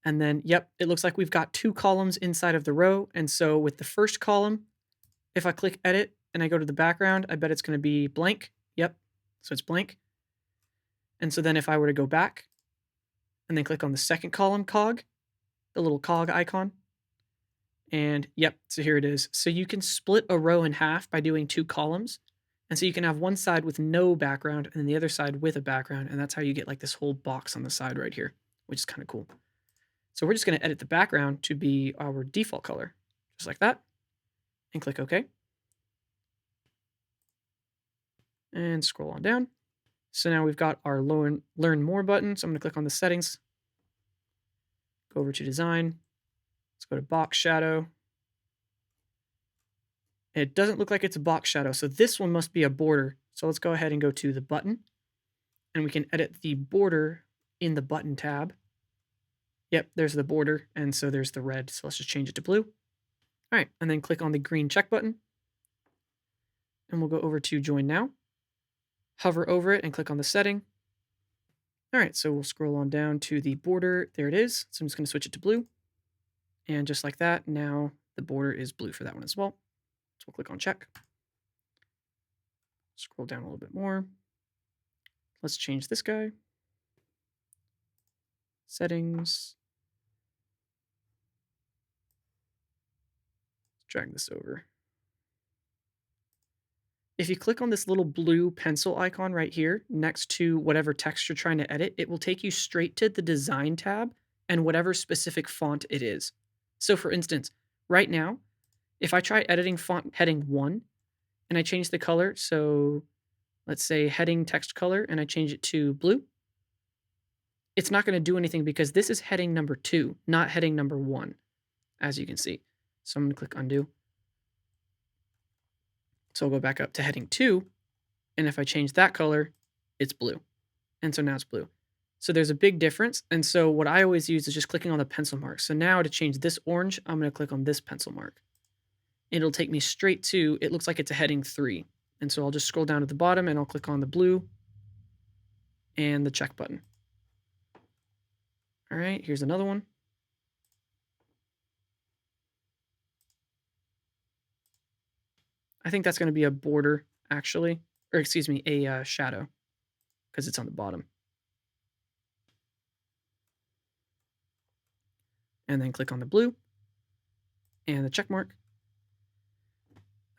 And then, yep, it looks like we've got two columns inside of the row. And so with the first column, if I click edit and I go to the background, I bet it's going to be blank. Yep, so it's blank. And so then if I were to go back, and then click on the second column cog, the little cog icon. And yep, so here it is. So you can split a row in half by doing two columns. And so you can have one side with no background and then the other side with a background. And that's how you get like this whole box on the side right here, which is kind of cool. So we're just going to edit the background to be our default color, just like that. And click OK. And scroll on down. So now we've got our learn more button. So I'm going to click on the settings, go over to design. Let's go to box shadow. It doesn't look like it's a box shadow. So this one must be a border. So let's go ahead and go to the button and we can edit the border in the button tab. Yep, there's the border. And so there's the red. So let's just change it to blue. All right. And then click on the green check button and we'll go over to join now. Hover over it and click on the setting. All right, so we'll scroll on down to the border. There it is. So I'm just going to switch it to blue. And just like that, now the border is blue for that one as well. So we'll click on check. Scroll down a little bit more. Let's change this guy. Settings. Drag this over. If you click on this little blue pencil icon right here next to whatever text you're trying to edit, it will take you straight to the design tab and whatever specific font it is. So for instance, right now, if I try editing font heading 1 and I change the color, so let's say heading text color and I change it to blue, it's not going to do anything because this is heading number 2, not heading number 1, as you can see. So I'm going to click undo. So I'll go back up to heading 2, and if I change that color, it's blue. And so now it's blue. So there's a big difference. And so what I always use is just clicking on the pencil mark. So now to change this orange, I'm going to click on this pencil mark. It'll take me straight to, it looks like it's a heading 3. And so I'll just scroll down to the bottom and I'll click on the blue and the check button. All right, here's another one. I think that's going to be a border, actually. Or excuse me, a shadow, because it's on the bottom. And then click on the blue and the check mark.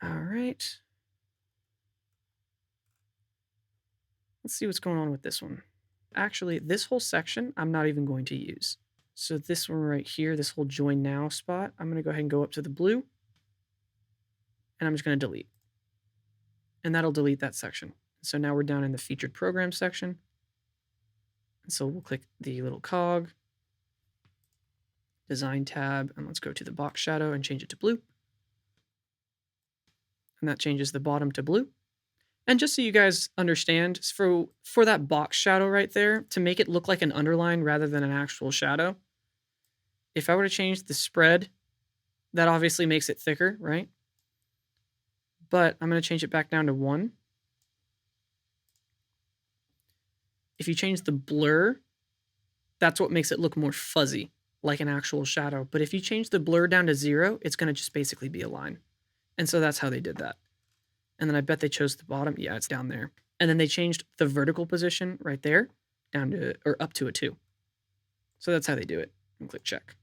All right. Let's see what's going on with this one. Actually, this whole section, I'm not even going to use. So this one right here, this whole join now spot, I'm going to go ahead and go up to the blue. And I'm just going to delete. And that'll delete that section. So now we're down in the featured program section. And so we'll click the little cog, design tab, and let's go to the box shadow and change it to blue. And that changes the bottom to blue. And just so you guys understand, for that box shadow right there, to make it look like an underline rather than an actual shadow, if I were to change the spread, that obviously makes it thicker, right? But I'm going to change it back down to 1. If you change the blur, that's what makes it look more fuzzy, like an actual shadow. But if you change the blur down to 0, it's going to just basically be a line. And so that's how they did that. And then I bet they chose the bottom. Yeah, it's down there. And then they changed the vertical position right there down to, or up to a 2. So that's how they do it. And click check.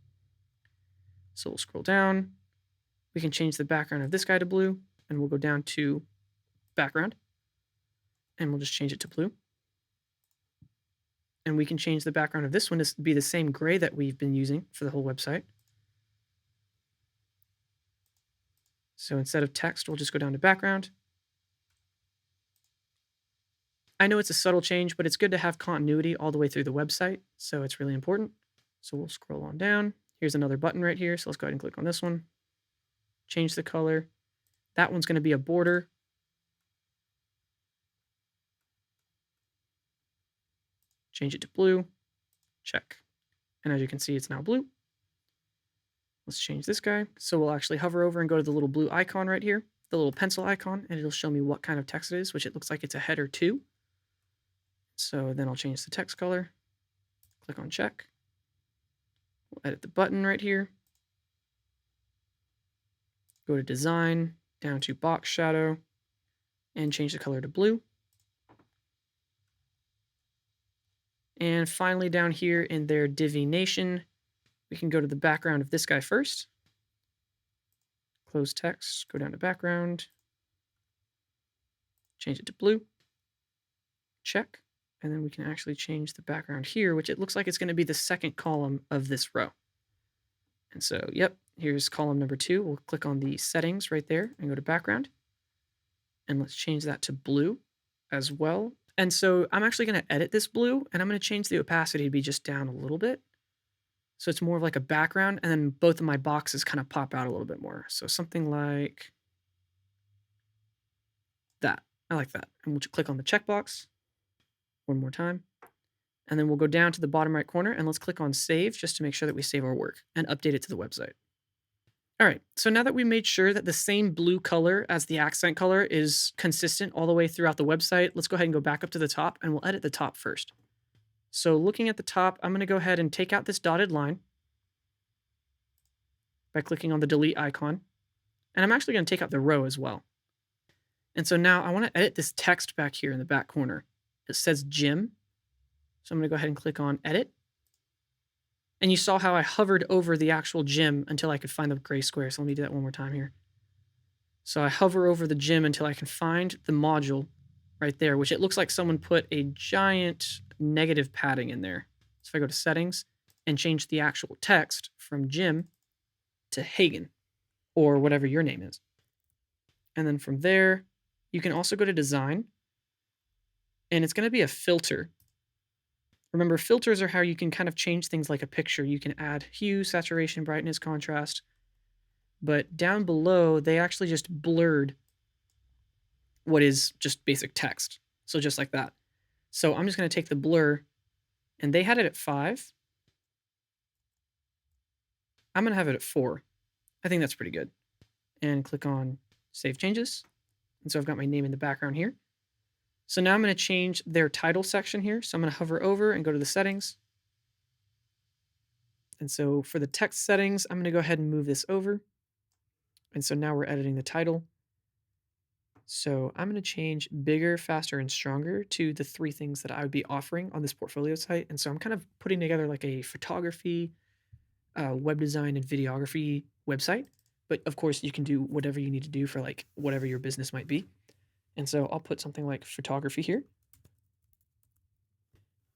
So we'll scroll down. We can change the background of this guy to blue, and we'll go down to background, and we'll just change it to blue. And we can change the background of this one to be the same gray that we've been using for the whole website. So instead of text, we'll just go down to background. I know it's a subtle change, but it's good to have continuity all the way through the website, so it's really important. So we'll scroll on down. Here's another button right here, so let's go ahead and click on this one. Change the color. That one's going to be a border. Change it to blue. Check. And as you can see, it's now blue. Let's change this guy. So we'll actually hover over and go to the little blue icon right here, the little pencil icon, and it'll show me what kind of text it is, which it looks like it's a header 2. So then I'll change the text color. Click on check. We'll edit the button right here. Go to design, down to box shadow, and change the color to blue. And finally down here in their Divi Nation, we can go to the background of this guy first. Close text, go down to background, change it to blue, check. And then we can actually change the background here, which it looks like it's going to be the second column of this row. And so, yep, here's column number 2. We'll click on the settings right there and go to background. And let's change that to blue as well. And so I'm actually going to edit this blue, and I'm going to change the opacity to be just down a little bit. So it's more of like a background, and then both of my boxes kind of pop out a little bit more. So something like that. I like that. And we'll click on the checkbox one more time. And then we'll go down to the bottom right corner, and let's click on save just to make sure that we save our work and update it to the website. All right, so now that we made sure that the same blue color as the accent color is consistent all the way throughout the website, let's go ahead and go back up to the top, and we'll edit the top first. So looking at the top, I'm going to go ahead and take out this dotted line by clicking on the delete icon. And I'm actually going to take out the row as well. And so now I want to edit this text back here in the back corner. It says gym. So I'm going to go ahead and click on edit. And you saw how I hovered over the actual gym until I could find the gray square. So let me do that one more time here. So I hover over the gym until I can find the module right there, which it looks like someone put a giant negative padding in there. So if I go to settings and change the actual text from gym to Hagen, or whatever your name is. And then from there, you can also go to design, and it's going to be a filter. Remember, filters are how you can kind of change things like a picture. You can add hue, saturation, brightness, contrast. But down below, they actually just blurred what is just basic text. So just like that. So I'm just going to take the blur, and they had it at 5. I'm going to have it at 4. I think that's pretty good. And click on Save Changes. And so I've got my name in the background here. So now I'm going to change their title section here. So I'm going to hover over and go to the settings. And so for the text settings, I'm going to go ahead and move this over. And so now we're editing the title. So I'm going to change bigger, faster, and stronger to the three things that I would be offering on this portfolio site. And so I'm kind of putting together like a photography, web design, and videography website. But of course, you can do whatever you need to do for like whatever your business might be. And so I'll put something like photography here.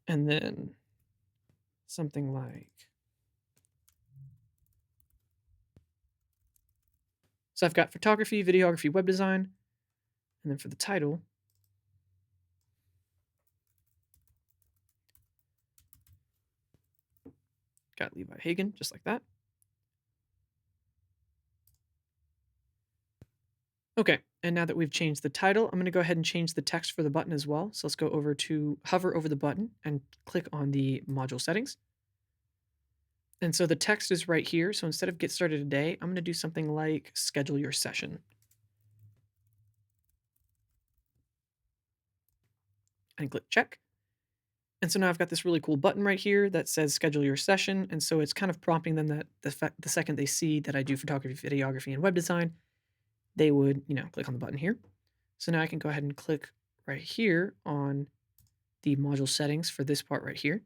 And then something like, so I've got photography, videography, web design. And then for the title, got Levi Hagen, just like that. Okay, and now that we've changed the title, I'm going to go ahead and change the text for the button as well. So let's go over to hover over the button and click on the module settings. And so the text is right here. So instead of get started today, I'm going to do something like schedule your session. And click check. And so now I've got this really cool button right here that says schedule your session. And so it's kind of prompting them that the second they see that I do photography, videography, and web design, they would, click on the button here. So now I can go ahead and click right here on the module settings for this part right here.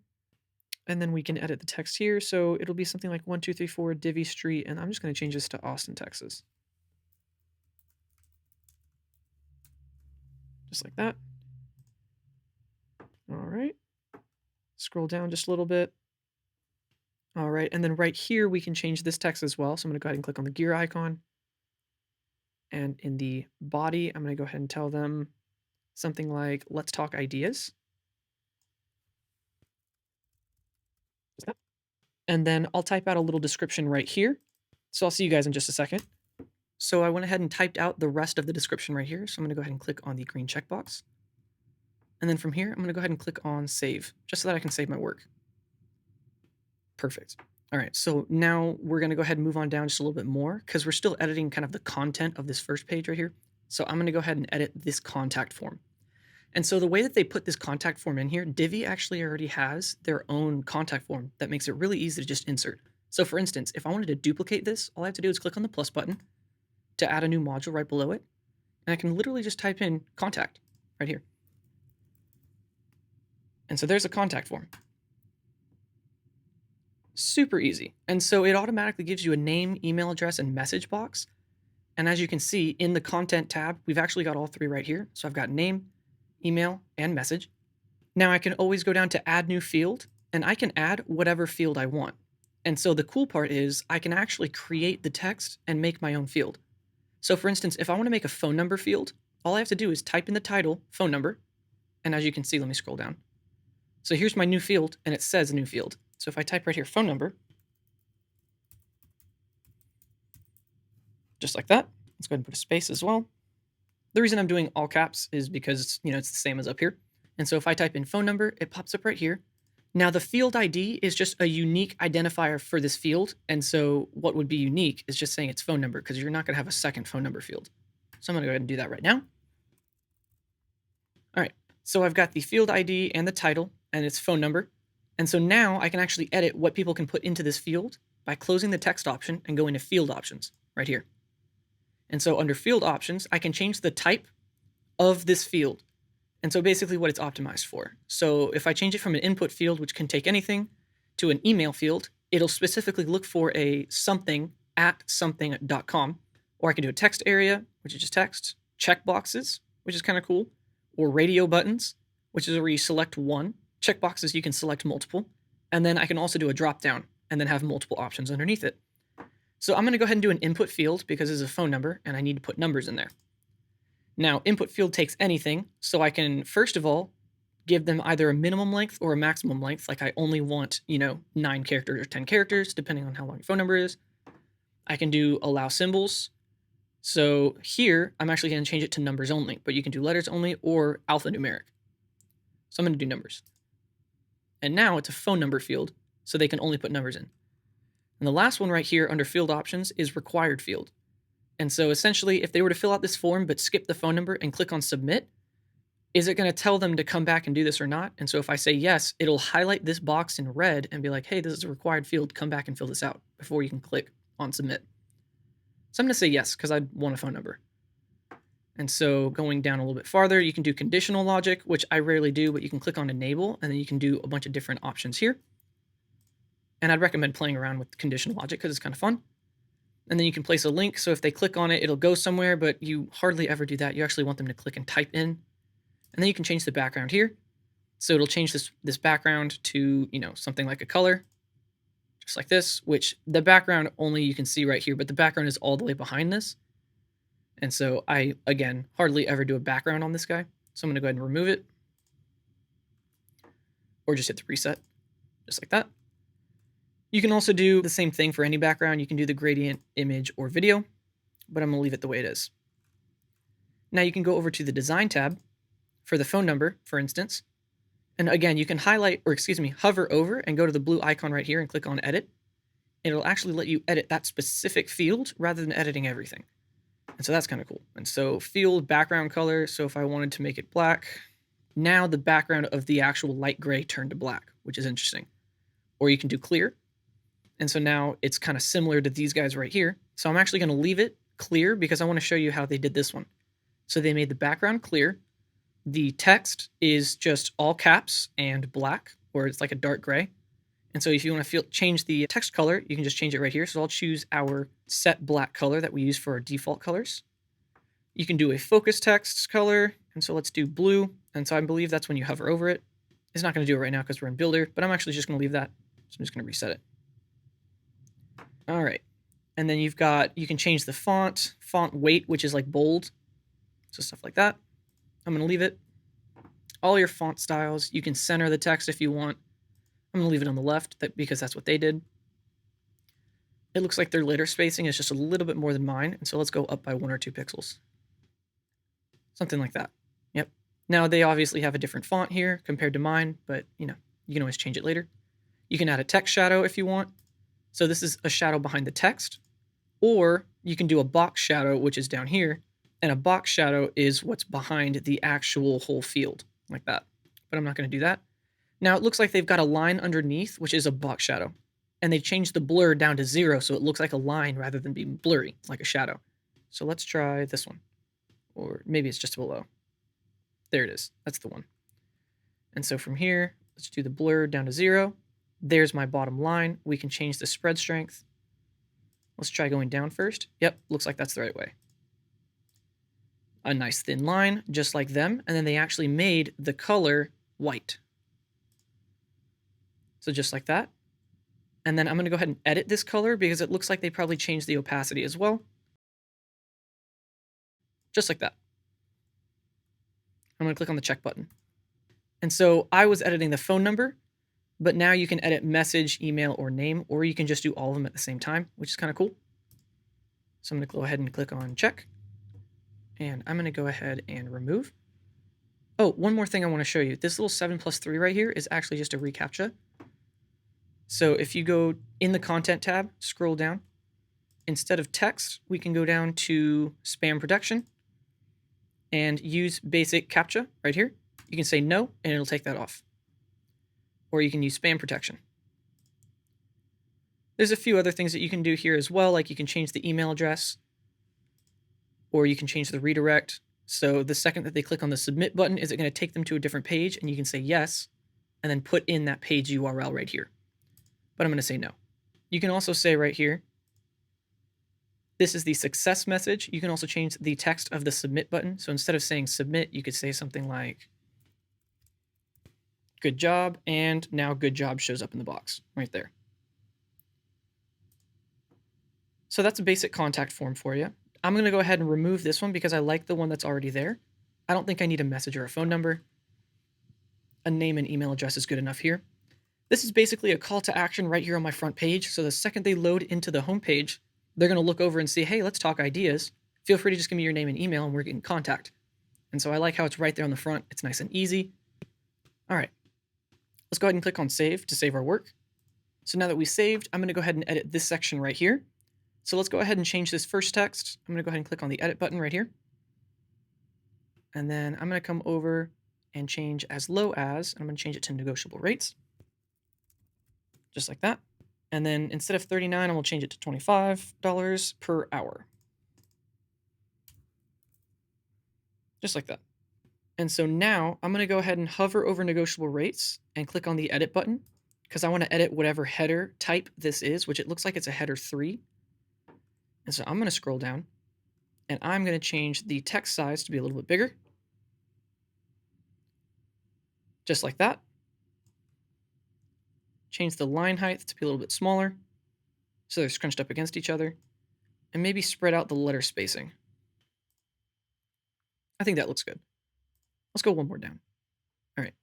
And then we can edit the text here. So it'll be something like 1234 Divi Street. And I'm just going to change this to Austin, Texas. Just like that. All right. Scroll down just a little bit. All right. And then right here, we can change this text as well. So I'm going to go ahead and click on the gear icon. And in the body, I'm going to go ahead and tell them something like, let's talk ideas. And then I'll type out a little description right here. So I'll see you guys in just a second. So I went ahead and typed out the rest of the description right here. So I'm going to go ahead and click on the green checkbox. And then from here, I'm going to go ahead and click on save, just so that I can save my work. Perfect. All right, so now we're going to go ahead and move on down just a little bit more because we're still editing kind of the content of this first page right here. So I'm going to go ahead and edit this contact form. And so the way that they put this contact form in here, Divi actually already has their own contact form that makes it really easy to just insert. So for instance, if I wanted to duplicate this, all I have to do is click on the plus button to add a new module right below it. And I can literally just type in contact right here. And so there's a contact form. Super easy. And so it automatically gives you a name, email address, and message box. And as you can see in the content tab, we've actually got all three right here. So I've got name, email, and message. Now I can always go down to add new field, and I can add whatever field I want. And so the cool part is I can actually create the text and make my own field. So for instance, if I want to make a phone number field, all I have to do is type in the title, phone number. And as you can see, let me scroll down. So here's my new field, and it says new field. So if I type right here, phone number, just like that, let's go ahead and put a space as well. The reason I'm doing all caps is because, it's the same as up here. And so if I type in phone number, it pops up right here. Now the field ID is just a unique identifier for this field. And so what would be unique is just saying it's phone number because you're not going to have a second phone number field. So I'm going to go ahead and do that right now. All right, so I've got the field ID and the title and its phone number. And so now I can actually edit what people can put into this field by closing the text option and go into field options right here. And so under field options, I can change the type of this field. And so basically what it's optimized for. So if I change it from an input field, which can take anything, to an email field, it'll specifically look for a something at something.com. Or I can do a text area, which is just text, checkboxes, which is kind of cool, or radio buttons, which is where you select one. Checkboxes, you can select multiple. And then I can also do a drop down and then have multiple options underneath it. So I'm going to go ahead and do an input field because it's a phone number and I need to put numbers in there. Now, input field takes anything, so I can, first of all, give them either a minimum length or a maximum length. Like I only want, 9 characters or 10 characters, depending on how long your phone number is. I can do allow symbols. So here, I'm actually going to change it to numbers only, but you can do letters only or alphanumeric. So I'm going to do numbers. And now it's a phone number field, so they can only put numbers in. And the last one right here under field options is required field. And so essentially, if they were to fill out this form but skip the phone number and click on submit, is it going to tell them to come back and do this or not? And so if I say yes, it'll highlight this box in red and be like, hey, this is a required field. Come back and fill this out before you can click on submit. So I'm going to say yes because I want a phone number. And so going down a little bit farther, you can do conditional logic, which I rarely do, but you can click on enable, and then you can do a bunch of different options here. And I'd recommend playing around with conditional logic because it's kind of fun. And then you can place a link. So if they click on it, it'll go somewhere, but you hardly ever do that. You actually want them to click and type in. And then you can change the background here. So it'll change this background to, something like a color, just like this, which the background only you can see right here, but the background is all the way behind this. And so I, again, hardly ever do a background on this guy. So I'm going to go ahead and remove it, or just hit the reset, just like that. You can also do the same thing for any background. You can do the gradient, image, or video, but I'm going to leave it the way it is. Now you can go over to the design tab for the phone number, for instance. And again, you can hover over and go to the blue icon right here and click on edit. It'll actually let you edit that specific field rather than editing everything. And so that's kind of cool. And so field background color. So if I wanted to make it black, now the background of the actual light gray turned to black, which is interesting. Or you can do clear. And so now it's kind of similar to these guys right here. So I'm actually going to leave it clear because I want to show you how they did this one. So they made the background clear. The text is just all caps and black, or it's like a dark gray. And so if you want to change the text color, you can just change it right here. So I'll choose our set black color that we use for our default colors. You can do a focus text color. And so let's do blue. And so I believe that's when you hover over it. It's not going to do it right now because we're in Builder, but I'm actually just going to leave that. So I'm just going to reset it. All right. And then you can change the font weight, which is like bold. So stuff like that. I'm going to leave it. All your font styles. You can center the text if you want. I'm going to leave it on the left because that's what they did. It looks like their letter spacing is just a little bit more than mine. And so let's go up by 1 or 2 pixels. Something like that. Yep. Now they obviously have a different font here compared to mine, but you can always change it later. You can add a text shadow if you want. So this is a shadow behind the text, or you can do a box shadow, which is down here. And a box shadow is what's behind the actual whole field, like that. But I'm not going to do that. Now it looks like they've got a line underneath, which is a box shadow. And they changed the blur down to 0, so it looks like a line rather than being blurry, like a shadow. So let's try this one. Or maybe it's just below. There it is. That's the one. And so from here, let's do the blur down to 0. There's my bottom line. We can change the spread strength. Let's try going down first. Yep, looks like that's the right way. A nice thin line, just like them. And then they actually made the color white. So just like that. And then I'm going to go ahead and edit this color because it looks like they probably changed the opacity as well. Just like that. I'm going to click on the check button. And so I was editing the phone number, but now you can edit message, email, or name, or you can just do all of them at the same time, which is kind of cool. So I'm going to go ahead and click on check. And I'm going to go ahead and remove. Oh, one more thing I want to show you. This little 7+3 right here is actually just a reCAPTCHA. So if you go in the content tab, scroll down, instead of text, we can go down to spam protection and use basic CAPTCHA right here. You can say no, and it'll take that off. Or you can use spam protection. There's a few other things that you can do here as well, like you can change the email address, or you can change the redirect. So the second that they click on the submit button, is it going to take them to a different page? And you can say yes, and then put in that page URL right here. But I'm going to say no. You can also say right here, this is the success message. You can also change the text of the submit button. So instead of saying submit, you could say something like, good job, and now good job shows up in the box right there. So that's a basic contact form for you. I'm going to go ahead and remove this one because I like the one that's already there. I don't think I need a message or a phone number. A name and email address is good enough here. This is basically a call to action right here on my front page. So the second they load into the home page, they're going to look over and see, hey, let's talk ideas. Feel free to just give me your name and email and we're getting contact. And so I like how it's right there on the front. It's nice and easy. All right. Let's go ahead and click on save to save our work. So now that we saved, I'm going to go ahead and edit this section right here. So let's go ahead and change this first text. I'm going to go ahead and click on the edit button right here. And then I'm going to come over and change as low as, I'm going to change it to negotiable rates. Just like that. And then instead of $39, I'm going to change it to $25 per hour. just like that. And so now I'm going to go ahead and hover over negotiable rates and click on the edit button because I want to edit whatever header type this is, which it looks like it's a header 3. And so I'm going to scroll down and I'm going to change the text size to be a little bit bigger. Just like that. Change the line height to be a little bit smaller so they're scrunched up against each other. And maybe spread out the letter spacing. I think that looks good. Let's go one more down. All right.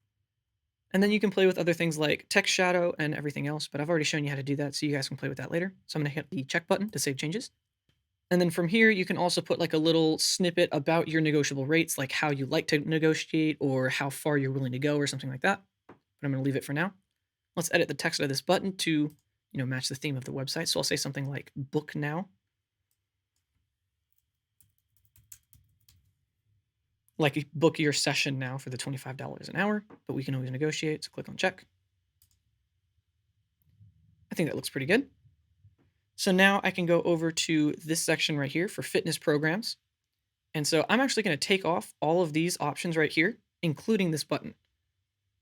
And then you can play with other things like text shadow and everything else, but I've already shown you how to do that, so you guys can play with that later. So I'm going to hit the check button to save changes. And then from here, you can also put like a little snippet about your negotiable rates, like how you like to negotiate or how far you're willing to go or something like that. But I'm going to leave it for now. Let's edit the text of this button to, match the theme of the website. So I'll say something like book now. Like book your session now for the $25 an hour, but we can always negotiate. So click on check. I think that looks pretty good. So now I can go over to this section right here for fitness programs. And so I'm actually going to take off all of these options right here, including this button.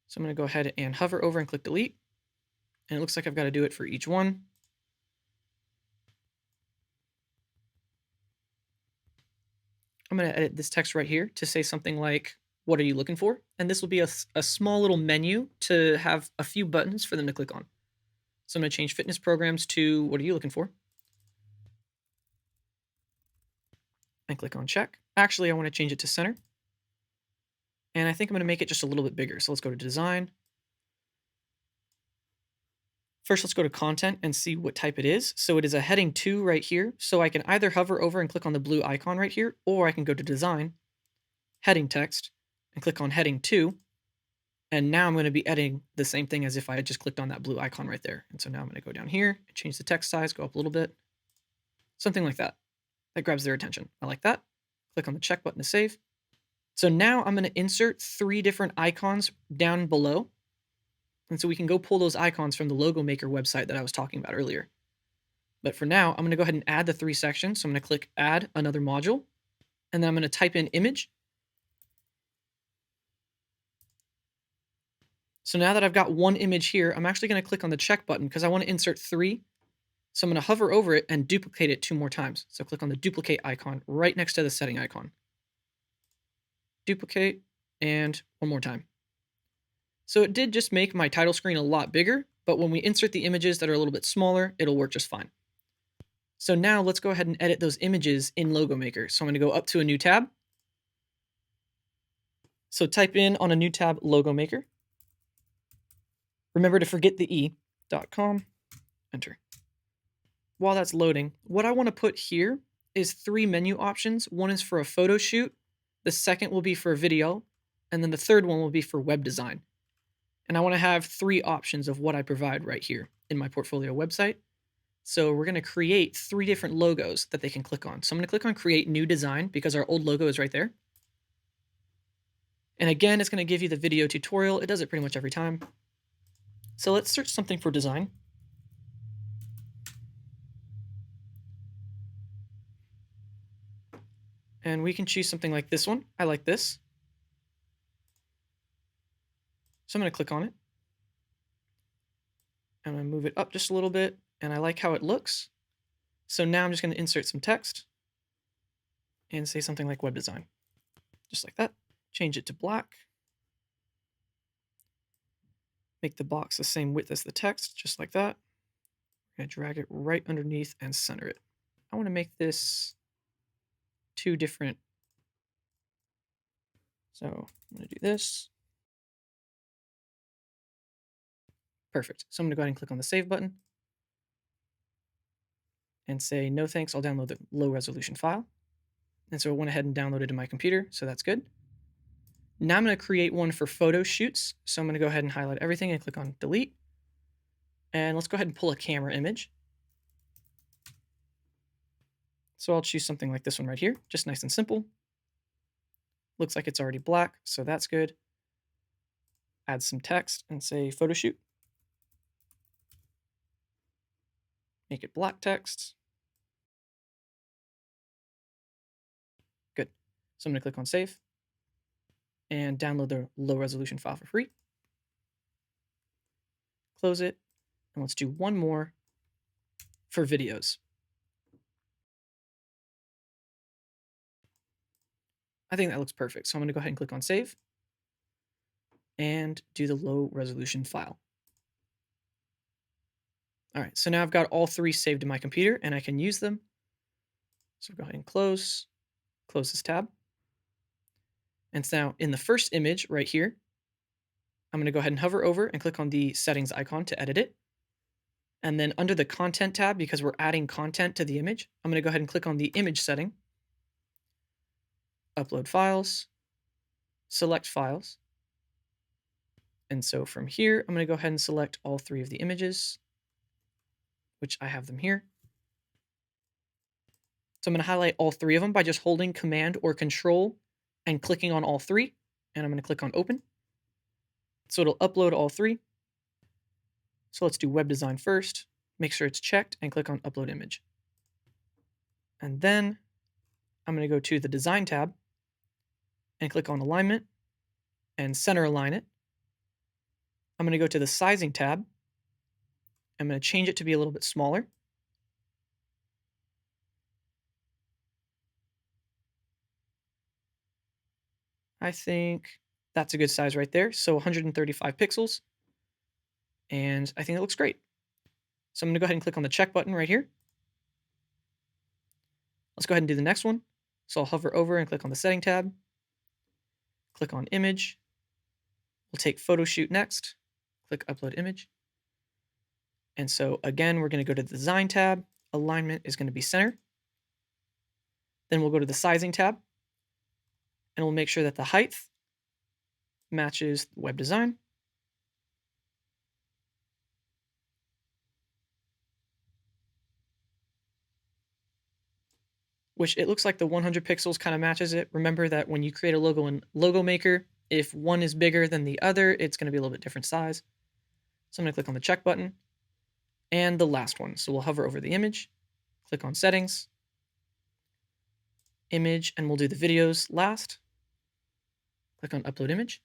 So I'm going to go ahead and hover over and click delete. And it looks like I've got to do it for each one. I'm going to edit this text right here to say something like, what are you looking for? And this will be a small little menu to have a few buttons for them to click on. So I'm going to change fitness programs to, what are you looking for? And click on check. Actually, I want to change it to center. And I think I'm going to make it just a little bit bigger. So let's go to design. First, let's go to content and see what type it is. So it is a heading 2 right here. So I can either hover over and click on the blue icon right here, or I can go to design, heading text, and click on heading 2. And now I'm going to be editing the same thing as if I had just clicked on that blue icon right there. And so now I'm going to go down here and change the text size, go up a little bit, something like that. That grabs their attention. I like that. Click on the check button to save. So now I'm going to insert 3 different icons down below. And so we can go pull those icons from the Logo Maker website that I was talking about earlier. But for now, I'm going to go ahead and add the 3 sections. So I'm going to click add another module. And then I'm going to type in image. So now that I've got one image here, I'm actually going to click on the check button because I want to insert 3. So I'm going to hover over it and duplicate it 2 more times. So click on the duplicate icon right next to the setting icon. Duplicate, and one more time. So it did just make my title screen a lot bigger, but when we insert the images that are a little bit smaller, it'll work just fine. So now let's go ahead and edit those images in Logo Maker. So I'm going to go up to a new tab. So type in on a new tab, Logo Maker. Remember to forget the e.com, enter. While that's loading, what I want to put here is 3 menu options. One is for a photo shoot, the second will be for a video, and then the third one will be for web design. And I want to have 3 options of what I provide right here in my portfolio website. So we're going to create 3 different logos that they can click on. So I'm going to click on create new design because our old logo is right there. And again, it's going to give you the video tutorial. It does it pretty much every time. So let's search something for design. And we can choose something like this one. I like this. So I'm going to click on it. I'm going to move it up just a little bit. And I like how it looks. So now I'm just going to insert some text and say something like web design. Just like that. Change it to black. Make the box the same width as the text, just like that. I'm going to drag it right underneath and center it. I want to make this 2 different. So I'm going to do this. Perfect. So I'm going to go ahead and click on the save button and say, no thanks, I'll download the low resolution file. And so I went ahead and downloaded it to my computer, so that's good. Now I'm going to create one for photo shoots. So I'm going to go ahead and highlight everything and click on delete. And let's go ahead and pull a camera image. So I'll choose something like this one right here, just nice and simple. Looks like it's already black, so that's good. Add some text and say photo shoot. Make it black text. Good. So I'm going to click on save. and download the low resolution file for free. Close it, and let's do one more for videos. I think that looks perfect. So I'm going to go ahead and click on save and do the low resolution file. All right, so now I've got all three saved to my computer and I can use them. So go ahead and close this tab. And so now in the first image right here, I'm going to go ahead and hover over and click on the settings icon to edit it. And then under the content tab, because we're adding content to the image, I'm going to go ahead and click on the image setting, upload files, select files. And so from here, I'm going to go ahead and select all three of the images, which I have them here. So I'm going to highlight all three of them by just holding Command or Control and clicking on all three. And I'm going to click on Open. So it'll upload all three. So let's do web design first. Make sure it's checked and click on Upload Image. And then I'm going to go to the Design tab and click on Alignment and center align it. I'm going to go to the Sizing tab. I'm going to change it to be a little bit smaller. I think that's a good size right there. So 135 pixels. And I think it looks great. So I'm going to go ahead and click on the check button right here. Let's go ahead and do the next one. So I'll hover over and click on the Setting tab. Click on Image. We'll take Photo Shoot next. Click Upload Image. And so again, we're going to go to the Design tab. Alignment is going to be center. Then we'll go to the Sizing tab. And we'll make sure that the height matches web design. Which it looks like the 100 pixels kind of matches it. Remember that when you create a logo in Logo Maker, if one is bigger than the other, it's going to be a little bit different size. So I'm going to click on the check button and the last one. So we'll hover over the image, click on Settings, Image, and we'll do the videos last. Click on Upload Image,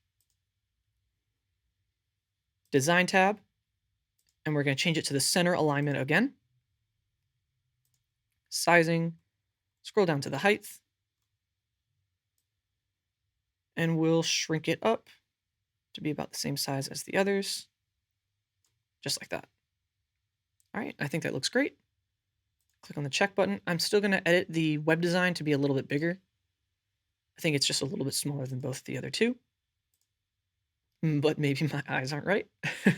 Design tab, and we're going to change it to the center alignment again. Sizing, scroll down to the height, and we'll shrink it up to be about the same size as the others, just like that. All right, I think that looks great. Click on the check button. I'm still going to edit the web design to be a little bit bigger. I think it's just a little bit smaller than both the other two. But maybe my eyes aren't right. So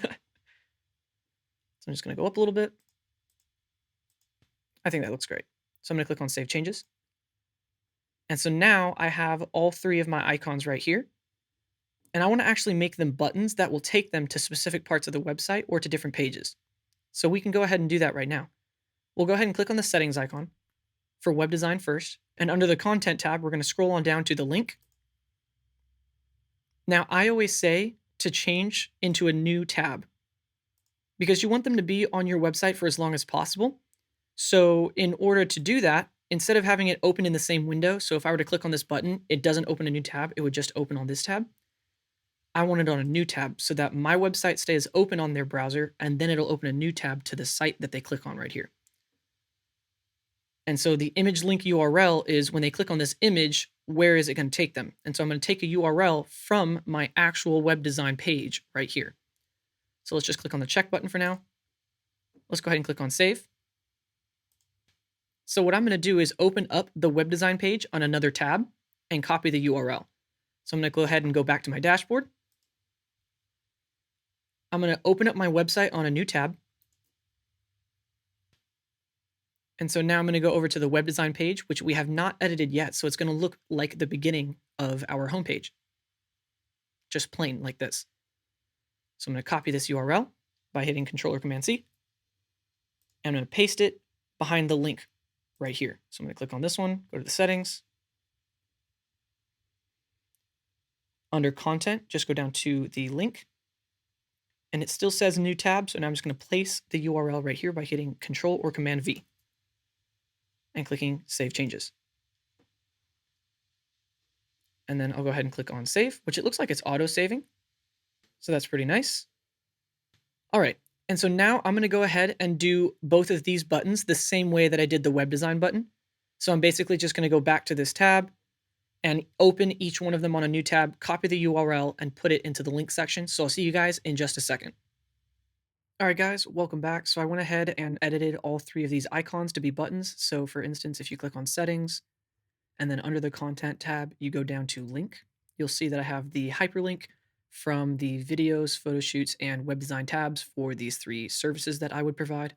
I'm just going to go up a little bit. I think that looks great. So I'm going to click on Save Changes. And so now I have all three of my icons right here. And I want to actually make them buttons that will take them to specific parts of the website or to different pages. So we can go ahead and do that right now. We'll go ahead and click on the settings icon for web design first. And under the content tab, we're going to scroll on down to the link. Now, I always say to change into a new tab because you want them to be on your website for as long as possible. So in order to do that, instead of having it open in the same window, so if I were to click on this button, it doesn't open a new tab, it would just open on this tab. I want it on a new tab so that my website stays open on their browser, and then it'll open a new tab to the site that they click on right here. And so the image link URL is when they click on this image, where is it going to take them? And so I'm going to take a URL from my actual web design page right here. So let's just click on the check button for now. Let's go ahead and click on Save. So what I'm going to do is open up the web design page on another tab and copy the URL. So I'm going to go ahead and go back to my dashboard. I'm going to open up my website on a new tab. And so now I'm going to go over to the web design page, which we have not edited yet. So it's going to look like the beginning of our homepage, just plain like this. So I'm going to copy this URL by hitting Control or Command C. And I'm going to paste it behind the link right here. So I'm going to click on this one, go to the settings. Under content, just go down to the link. And it still says new tab. So now I'm just going to place the URL right here by hitting Control or Command V and clicking Save Changes. And then I'll go ahead and click on save, which it looks like it's auto saving. So that's pretty nice. All right. And so now I'm going to go ahead and do both of these buttons the same way that I did the web design button. So I'm basically just going to go back to this tab and open each one of them on a new tab, copy the URL, and put it into the link section. So I'll see you guys in just a second. All right, guys, welcome back. So I went ahead and edited all three of these icons to be buttons. So for instance, if you click on settings and then under the content tab, you go down to link, you'll see that I have the hyperlink from the videos, photo shoots, and web design tabs for these three services that I would provide.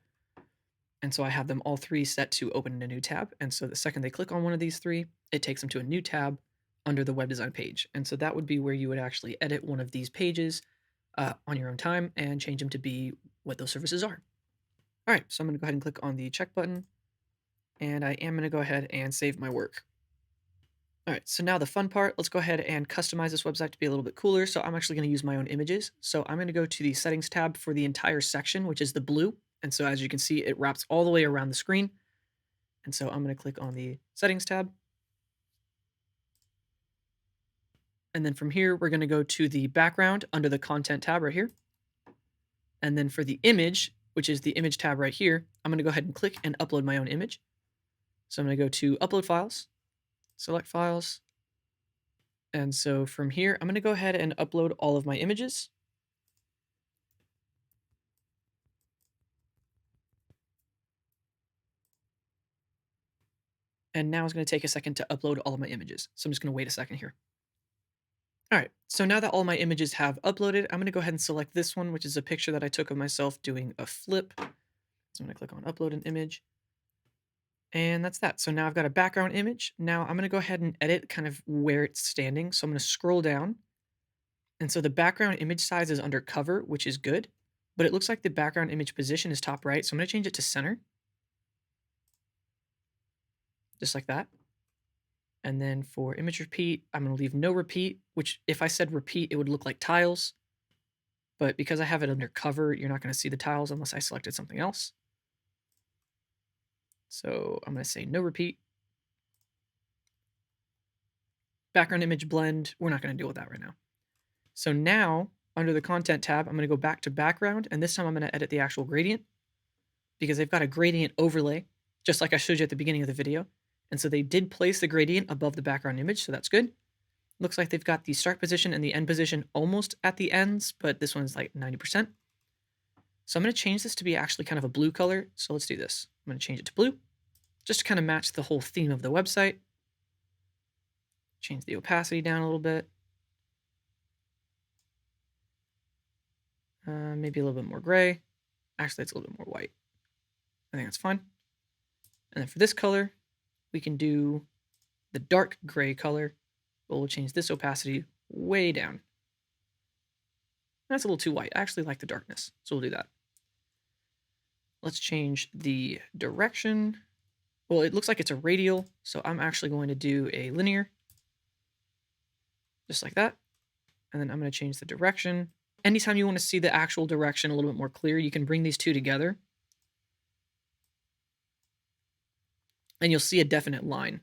And so I have them all three set to open in a new tab. And so the second they click on one of these three, it takes them to a new tab under the web design page. And so that would be where you would actually edit one of these pages on your own time and change them to be what those services are. All right, so I'm going to go ahead and click on the check button, and I am going to go ahead and save my work. All right, so now the fun part, let's go ahead and customize this website to be a little bit cooler. So I'm actually going to use my own images. So I'm going to go to the settings tab for the entire section, which is the blue. And so as you can see, it wraps all the way around the screen. And so I'm going to click on the settings tab. And then from here, we're going to go to the background under the content tab right here. And then for the image, which is the image tab right here, I'm going to go ahead and click and upload my own image. So I'm going to go to upload files, select files. And so from here, I'm going to go ahead and upload all of my images. And now it's going to take a second to upload all of my images. So I'm just going to wait a second here. All right, so now that all my images have uploaded, I'm going to go ahead and select this one, which is a picture that I took of myself doing a flip. So I'm going to click on upload an image. And that's that. So now I've got a background image. Now I'm going to go ahead and edit kind of where it's standing. So I'm going to scroll down. And so the background image size is under cover, which is good. But it looks like the background image position is top right. So I'm going to change it to center. Just like that. And then for image repeat, I'm going to leave no repeat, which if I said repeat, it would look like tiles. But because I have it under cover, you're not going to see the tiles unless I selected something else. So I'm going to say no repeat. Background image blend, we're not going to deal with that right now. So now under the content tab, I'm going to go back to background. And this time I'm going to edit the actual gradient because they've got a gradient overlay, just like I showed you at the beginning of the video. And so they did place the gradient above the background image, so that's good. Looks like they've got the start position and the end position almost at the ends, but this one's like 90%. So I'm going to change this to be actually kind of a blue color. So let's do this. I'm going to change it to blue, just to kind of match the whole theme of the website. Change the opacity down a little bit. Maybe a little bit more gray. Actually, it's a little bit more white. I think that's fine. And then for this color, we can do the dark gray color, but we'll change this opacity way down. That's a little too white. I actually like the darkness, so we'll do that. Let's change the direction. Well, it looks like it's a radial, so I'm actually going to do a linear, just like that. And then I'm going to change the direction. Anytime you want to see the actual direction a little bit more clear, you can bring these two together. And you'll see a definite line.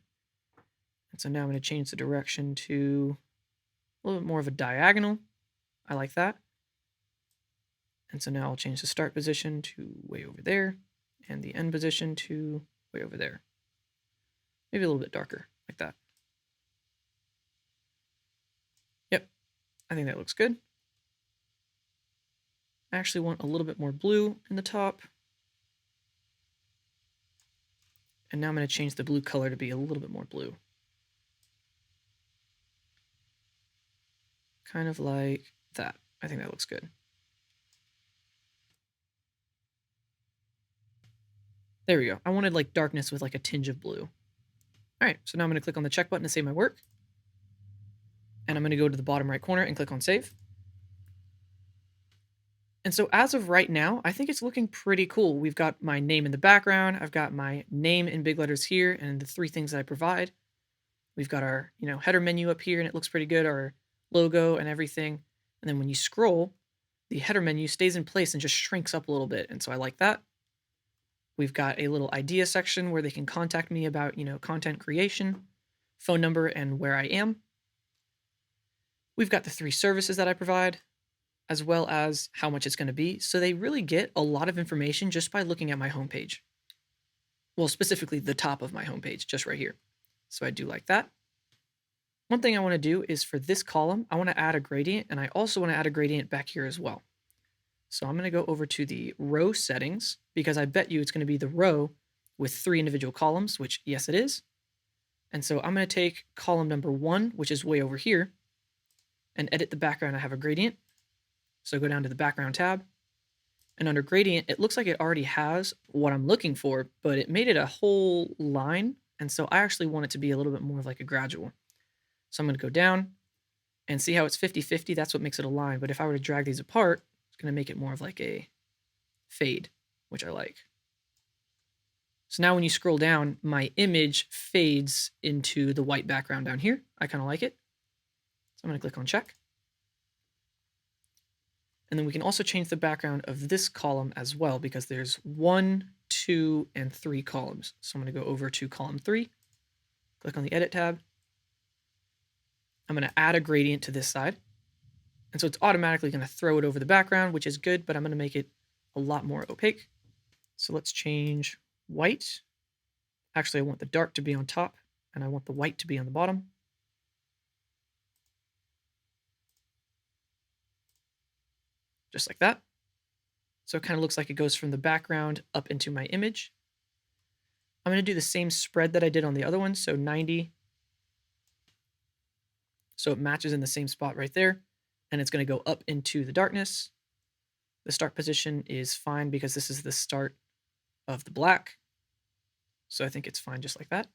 And so now I'm going to change the direction to a little bit more of a diagonal. I like that. And so now I'll change the start position to way over there and the end position to way over there. Maybe a little bit darker, like that. Yep, I think that looks good. I actually want a little bit more blue in the top. And now I'm going to change the blue color to be a little bit more blue. Kind of like that. I think that looks good. There we go. I wanted like darkness with like a tinge of blue. All right, so now I'm going to click on the check button to save my work. And I'm going to go to the bottom right corner and click on save. And so as of right now, I think it's looking pretty cool. We've got my name in the background. I've got my name in big letters here and the three things that I provide. We've got our, header menu up here and it looks pretty good, our logo and everything. And then when you scroll, the header menu stays in place and just shrinks up a little bit. And so I like that. We've got a little idea section where they can contact me about, content creation, phone number, and where I am. We've got the 3 services that I provide, as well as how much it's going to be. So they really get a lot of information just by looking at my homepage. Well, specifically the top of my homepage, just right here. So I do like that. One thing I want to do is for this column, I want to add a gradient, and I also want to add a gradient back here as well. So I'm going to go over to the row settings, because I bet you it's going to be the row with 3 individual columns, which yes, it is. And so I'm going to take column number 1, which is way over here, and edit the background. I have a gradient. So go down to the background tab, and under gradient, it looks like it already has what I'm looking for, but it made it a whole line. And so I actually want it to be a little bit more of like a gradual. So I'm going to go down and see how it's 50-50. That's what makes it a line. But if I were to drag these apart, it's going to make it more of like a fade, which I like. So now when you scroll down, my image fades into the white background down here. I kind of like it. So I'm going to click on check. And then we can also change the background of this column as well, because there's 1, 2, and 3 columns. So I'm going to go over to column 3, click on the edit tab. I'm going to add a gradient to this side. And so it's automatically going to throw it over the background, which is good, but I'm going to make it a lot more opaque. So let's change white. Actually, I want the dark to be on top, and I want the white to be on the bottom. Just like that. So it kind of looks like it goes from the background up into my image. I'm going to do the same spread that I did on the other one, so 90. So it matches in the same spot right there, and it's going to go up into the darkness. The start position is fine because this is the start of the black. So I think it's fine just like that.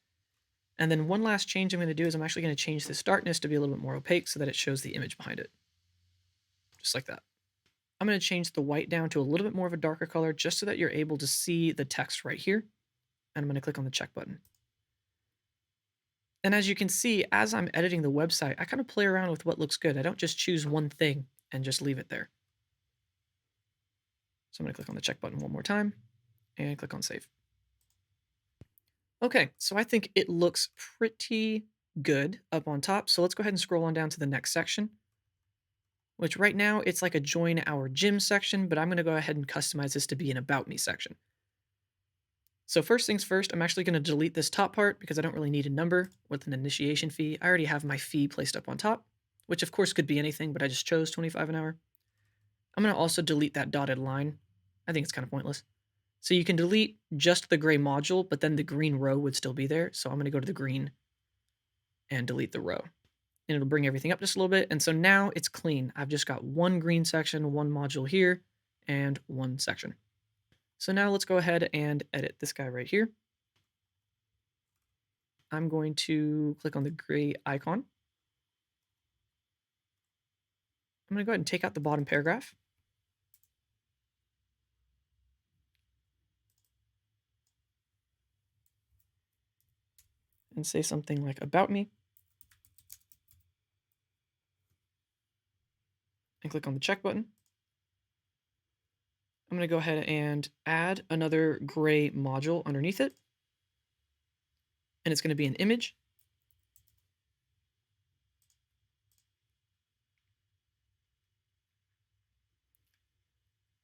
And then one last change I'm going to do is I'm actually going to change this darkness to be a little bit more opaque so that it shows the image behind it. Just like that. I'm going to change the white down to a little bit more of a darker color just so that you're able to see the text right here. And I'm going to click on the check button. And as you can see, as I'm editing the website, I kind of play around with what looks good. I don't just choose one thing and just leave it there. So I'm going to click on the check button one more time and click on save. Okay, so I think it looks pretty good up on top. So let's go ahead and scroll on down to the next section, which right now it's like a join our gym section, but I'm going to go ahead and customize this to be an about me section. So first things first, I'm actually going to delete this top part because I don't really need a number with an initiation fee. I already have my fee placed up on top, which of course could be anything, but I just chose 25 an hour. I'm going to also delete that dotted line. I think it's kind of pointless. So you can delete just the gray module, but then the green row would still be there. So I'm going to go to the green and delete the row. And it'll bring everything up just a little bit. And so now it's clean. I've just got one green section, one module here, and one section. So now let's go ahead and edit this guy right here. I'm going to click on the gray icon. I'm going to go ahead and take out the bottom paragraph. And say something like about me. And click on the check button. I'm going to go ahead and add another gray module underneath it. And it's going to be an image.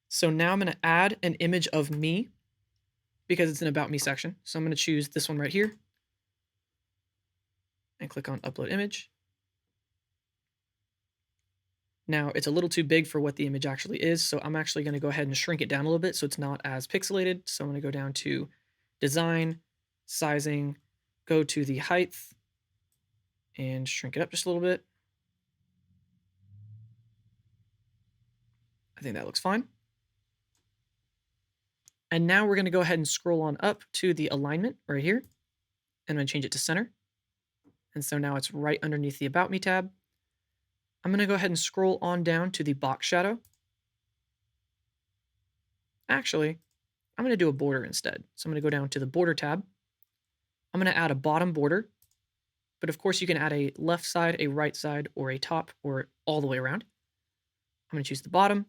So now I'm going to add an image of me because it's an about me section. So I'm going to choose this one right here and click on upload image. Now it's a little too big for what the image actually is, so I'm actually going to go ahead and shrink it down a little bit so it's not as pixelated. So I'm going to go down to design, sizing, go to the height, and shrink it up just a little bit. I think that looks fine. And now we're going to go ahead and scroll on up to the alignment right here. And I'm going to change it to center. And so now it's right underneath the About Me tab. I'm going to go ahead and scroll on down to the box shadow. Actually, I'm going to do a border instead. So I'm going to go down to the border tab. I'm going to add a bottom border. But of course, you can add a left side, a right side, or a top, or all the way around. I'm going to choose the bottom.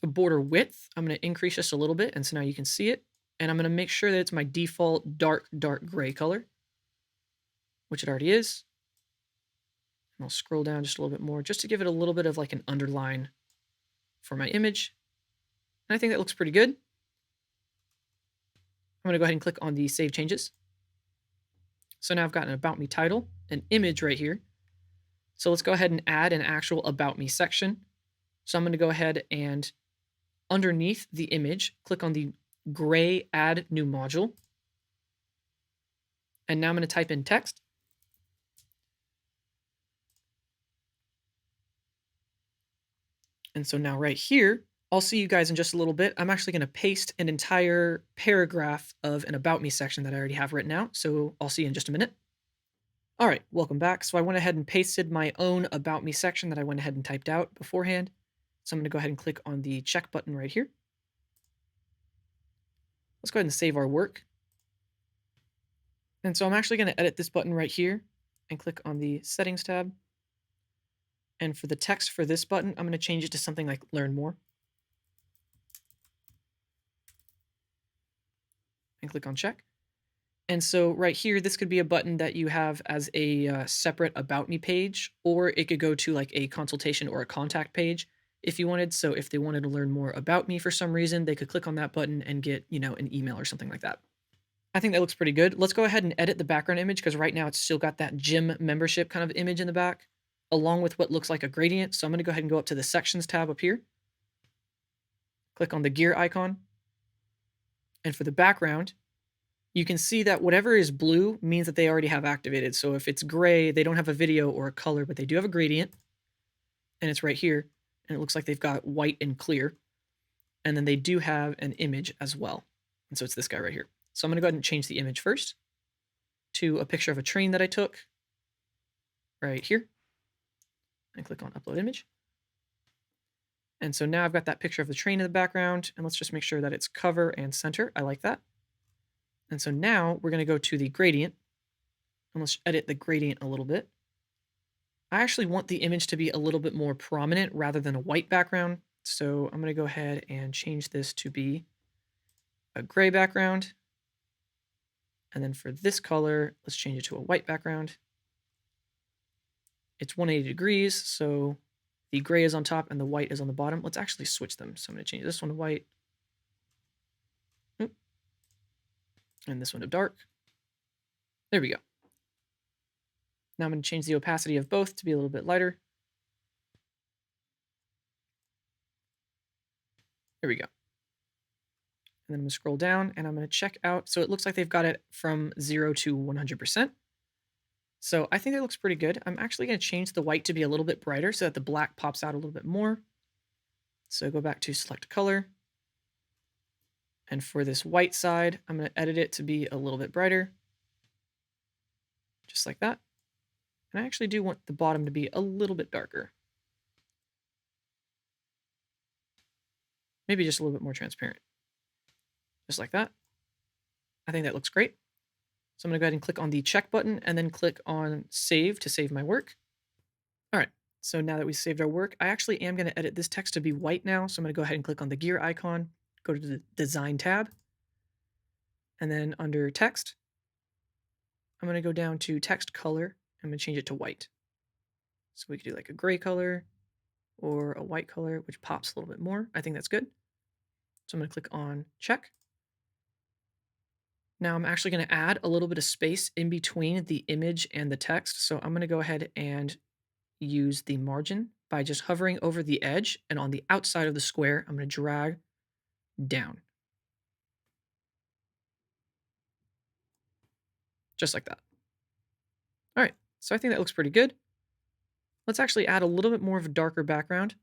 The border width, I'm going to increase just a little bit. And so now you can see it. And I'm going to make sure that it's my default dark gray color, which it already is. And I'll scroll down just a little bit more just to give it a little bit of like an underline for my image. And I think that looks pretty good. I'm going to go ahead and click on the Save Changes. So now I've got an About Me title, an image right here. So let's go ahead and add an actual About Me section. So I'm going to go ahead and underneath the image, click on the gray Add New Module. And now I'm going to type in text. And so now right here, I'll see you guys in just a little bit. I'm actually going to paste an entire paragraph of an About Me section that I already have written out. So I'll see you in just a minute. All right, welcome back. So I went ahead and pasted my own About Me section that I went ahead and typed out beforehand. So I'm going to go ahead and click on the check button right here. Let's go ahead and save our work. And so I'm actually going to edit this button right here and click on the Settings tab. And for the text for this button, I'm going to change it to something like Learn More. And click on Check. And so right here, this could be a button that you have as a separate About Me page, or it could go to like a consultation or a contact page if you wanted. So if they wanted to learn more about me for some reason, they could click on that button and get, an email or something like that. I think that looks pretty good. Let's go ahead and edit the background image because right now it's still got that gym membership kind of image in the back, along with what looks like a gradient. So I'm going to go ahead and go up to the Sections tab up here. Click on the gear icon. And for the background, you can see that whatever is blue means that they already have activated. So if it's gray, they don't have a video or a color, but they do have a gradient. And it's right here. And it looks like they've got white and clear. And then they do have an image as well. And so it's this guy right here. So I'm going to go ahead and change the image first to a picture of a train that I took right here. And click on Upload Image. And so now I've got that picture of the train in the background. And let's just make sure that it's cover and center. I like that. And so now we're going to go to the gradient. And let's edit the gradient a little bit. I actually want the image to be a little bit more prominent rather than a white background. So I'm going to go ahead and change this to be a gray background. And then for this color, let's change it to a white background. It's 180 degrees, so the gray is on top and the white is on the bottom. Let's actually switch them. So I'm going to change this one to white. And this one to dark. There we go. Now I'm going to change the opacity of both to be a little bit lighter. There we go. And then I'm going to scroll down and I'm going to check out. So it looks like they've got it from 0 to 100%. So I think that looks pretty good. I'm actually going to change the white to be a little bit brighter so that the black pops out a little bit more. So go back to Select Color. And for this white side, I'm going to edit it to be a little bit brighter. Just like that. And I actually do want the bottom to be a little bit darker. Maybe just a little bit more transparent. Just like that. I think that looks great. So I'm going to go ahead and click on the check button and then click on Save to save my work. All right. So now that we saved our work, I actually am going to edit this text to be white now. So I'm going to go ahead and click on the gear icon, go to the Design tab, and then under Text, I'm going to go down to Text Color. I'm going to change it to white. So we could do like a gray color or a white color, which pops a little bit more. I think that's good. So I'm going to click on Check. Now I'm actually going to add a little bit of space in between the image and the text. So I'm going to go ahead and use the margin by just hovering over the edge, and on the outside of the square, I'm going to drag down. Just like that. All right, so I think that looks pretty good. Let's actually add a little bit more of a darker background.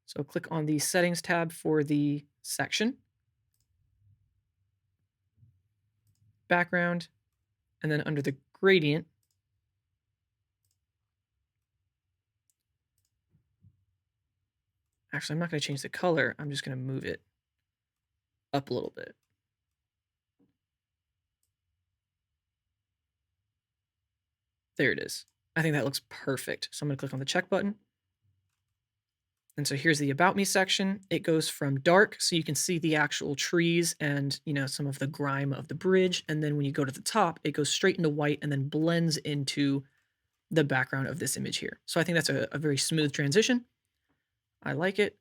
So click on the Settings tab for the section, background, and then under the gradient, actually, I'm not going to change the color. I'm just going to move it up a little bit. There it is. I think that looks perfect. So I'm going to click on the check button. And so here's the About Me section. It goes from dark, so you can see the actual trees and, some of the grime of the bridge. And then when you go to the top, it goes straight into white and then blends into the background of this image here. So I think that's a very smooth transition. I like it.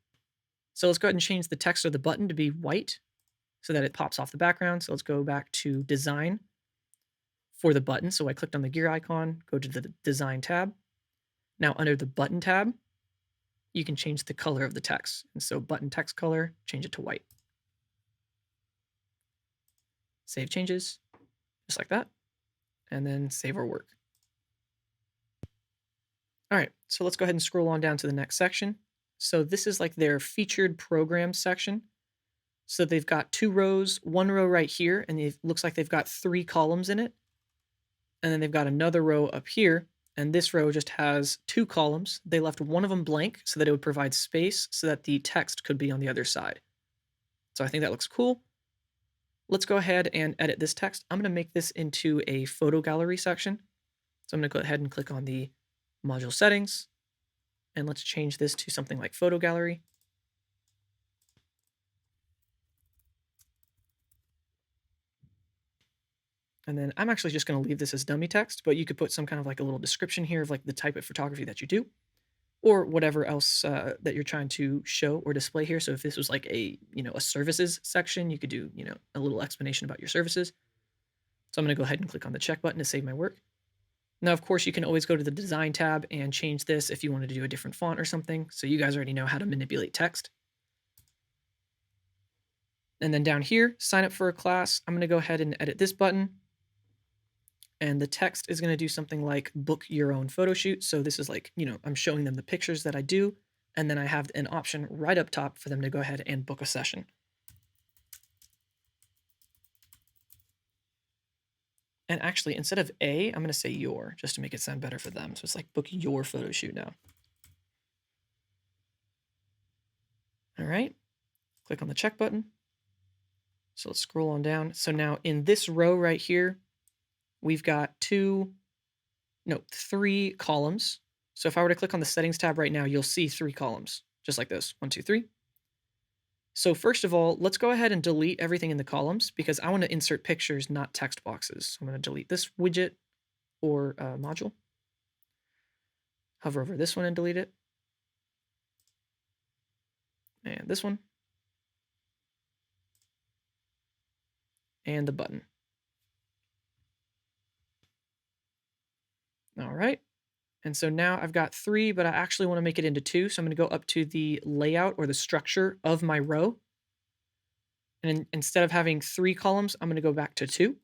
So let's go ahead and change the text of the button to be white so that it pops off the background. So let's go back to design for the button. So I clicked on the gear icon, go to the design tab. Now under the button tab, you can change the color of the text. And so button text color, change it to white. Save changes, just like that. And then save our work. All right, so let's go ahead and scroll on down to the next section. So this is like their featured programs section. So they've got 2 rows, 1 row right here, and it looks like they've got 3 columns in it. And then they've got another row up here, and this row just has 2 columns. They left one of them blank so that it would provide space so that the text could be on the other side. So I think that looks cool. Let's go ahead and edit this text. I'm going to make this into a photo gallery section. So I'm going to go ahead and click on the module settings, and let's change this to something like photo gallery. And then I'm actually just going to leave this as dummy text, but you could put some kind of like a little description here of like the type of photography that you do, or whatever else that you're trying to show or display here. So if this was like a services section, you could do a little explanation about your services. So I'm going to go ahead and click on the check button to save my work. Now, of course, you can always go to the design tab and change this if you wanted to do a different font or something. So you guys already know how to manipulate text. And then down here, sign up for a class. I'm going to go ahead and edit this button. And the text is going to do something like book your own photo shoot. So this is like, I'm showing them the pictures that I do. And then I have an option right up top for them to go ahead and book a session. And actually, instead of a, I'm going to say your, just to make it sound better for them. So it's like book your photo shoot now. All right, click on the check button. So let's scroll on down. So now in this row right here, we've got 3 columns. So if I were to click on the settings tab right now, you'll see 3 columns, just like this, 1, 2, 3. So first of all, let's go ahead and delete everything in the columns because I want to insert pictures, not text boxes. So I'm going to delete this widget or module. Hover over this one and delete it. And this one. And the button. All right. And so now I've got 3, but I actually want to make it into 2. So I'm going to go up to the layout or the structure of my row. And instead of having 3 columns, I'm going to go back to 2.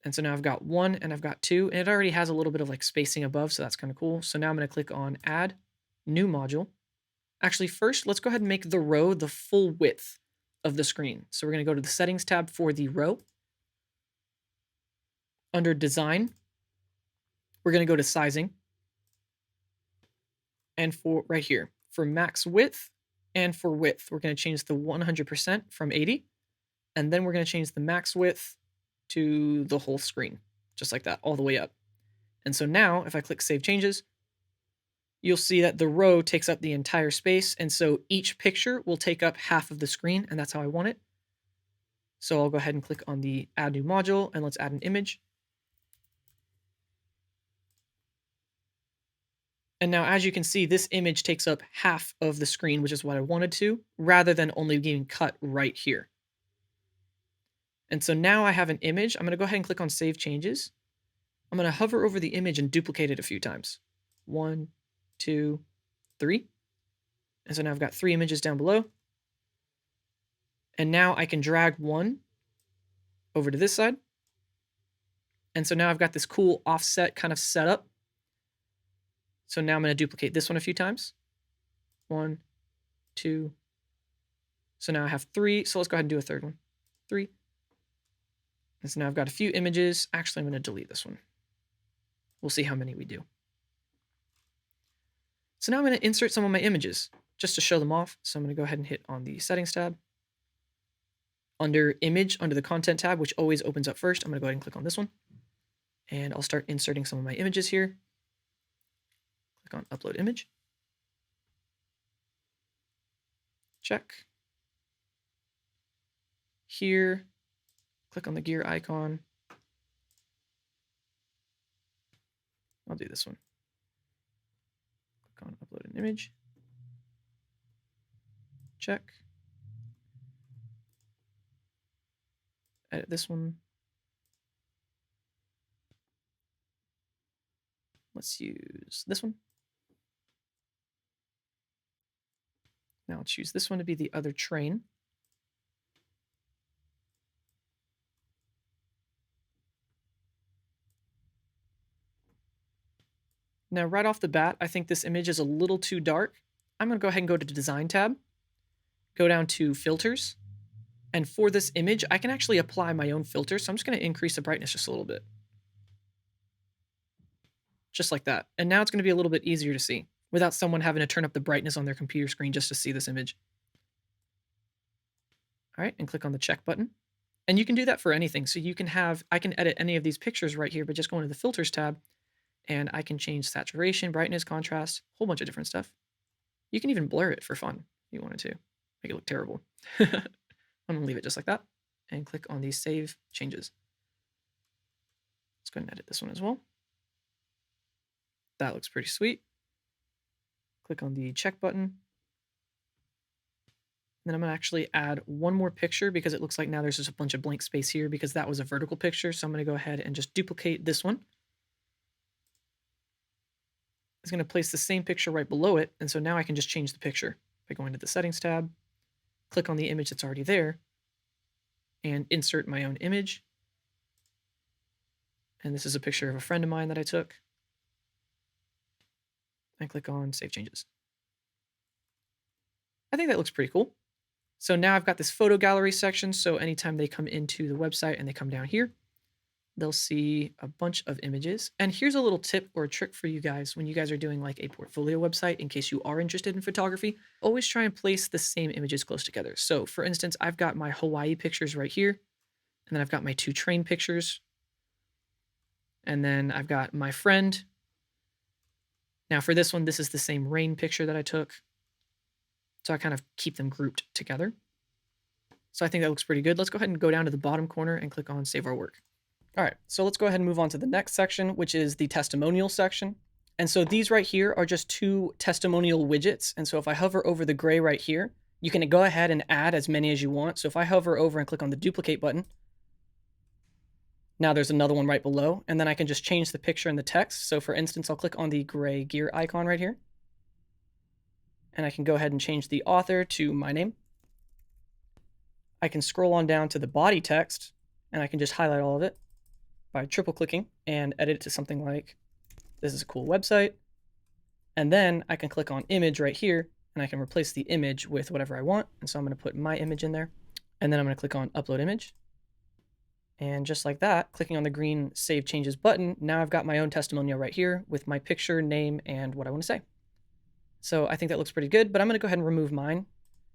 And so now I've got 1 and I've got 2, and it already has a little bit of like spacing above. So that's kind of cool. So now I'm going to click on add new module. Actually, first, let's go ahead and make the row the full width of the screen. So we're going to go to the settings tab for the row. Under design, we're going to go to sizing. And for right here, for max width and for width, we're going to change the 100% from 80. And then we're going to change the max width to the whole screen, just like that, all the way up. And so now if I click Save Changes, you'll see that the row takes up the entire space. And so each picture will take up half of the screen, and that's how I want it. So I'll go ahead and click on the Add New Module, and let's add an image. And now, as you can see, this image takes up half of the screen, which is what I wanted to, rather than only being cut right here. And so now I have an image. I'm going to go ahead and click on Save Changes. I'm going to hover over the image and duplicate it a few times. 1, 2, 3. And so now I've got 3 images down below. And now I can drag one over to this side. And so now I've got this cool offset kind of setup. So now I'm going to duplicate this one a few times. 1, 2. So now I have 3. So let's go ahead and do a third one. 3. And so now I've got a few images. Actually, I'm going to delete this one. We'll see how many we do. So now I'm going to insert some of my images just to show them off. So I'm going to go ahead and hit on the settings tab. Under image, under the content tab, which always opens up first, I'm going to go ahead and click on this one. And I'll start inserting some of my images here. Click on upload image. Check. Here, click on the gear icon. I'll do this one. Click on upload an image. Check. Edit this one. Let's use this one. Now I'll choose this one to be the other train. Now, right off the bat, I think this image is a little too dark. I'm going to go ahead and go to the Design tab, go down to Filters, and for this image, I can actually apply my own filter, so I'm just going to increase the brightness just a little bit. Just like that. And now it's going to be a little bit easier to see without someone having to turn up the brightness on their computer screen just to see this image. All right, and click on the check button. And you can do that for anything. So you can have, I can edit any of these pictures right here, but just go into the Filters tab, and I can change saturation, brightness, contrast, a whole bunch of different stuff. You can even blur it for fun if you wanted to. Make it look terrible. I'm going to leave it just like that and click on the Save Changes. Let's go ahead and edit this one as well. That looks pretty sweet. Click on the check button. Then I'm going to actually add one more picture because it looks like now there's just a bunch of blank space here because that was a vertical picture. So I'm going to go ahead and just duplicate this one. It's going to place the same picture right below it. And so now I can just change the picture by going to the Settings tab, click on the image that's already there, and insert my own image. And this is a picture of a friend of mine that I took. And click on Save Changes. I think that looks pretty cool. So now I've got this photo gallery section. So anytime they come into the website and they come down here, they'll see a bunch of images. And here's a little tip or a trick for you guys when you guys are doing like a portfolio website, in case you are interested in photography, always try and place the same images close together. So for instance, I've got my Hawaii pictures right here, and then I've got my 2 train pictures, and then I've got my friend. Now for this one, this is the same rain picture that I took. So I kind of keep them grouped together. So I think that looks pretty good. Let's go ahead and go down to the bottom corner and click on Save Our Work. All right, so let's go ahead and move on to the next section, which is the testimonial section. And so these right here are just 2 testimonial widgets. And so if I hover over the gray right here, you can go ahead and add as many as you want. So if I hover over and click on the duplicate button, now there's another one right below, and then I can just change the picture and the text. So for instance, I'll click on the gray gear icon right here, and I can go ahead and change the author to my name. I can scroll on down to the body text, and I can just highlight all of it by triple clicking and edit it to something like, this is a cool website. And then I can click on image right here, and I can replace the image with whatever I want. And so I'm going to put my image in there, and then I'm going to click on upload image. And just like that, clicking on the green Save Changes button, now I've got my own testimonial right here with my picture, name, and what I want to say. So I think that looks pretty good, but I'm going to go ahead and remove mine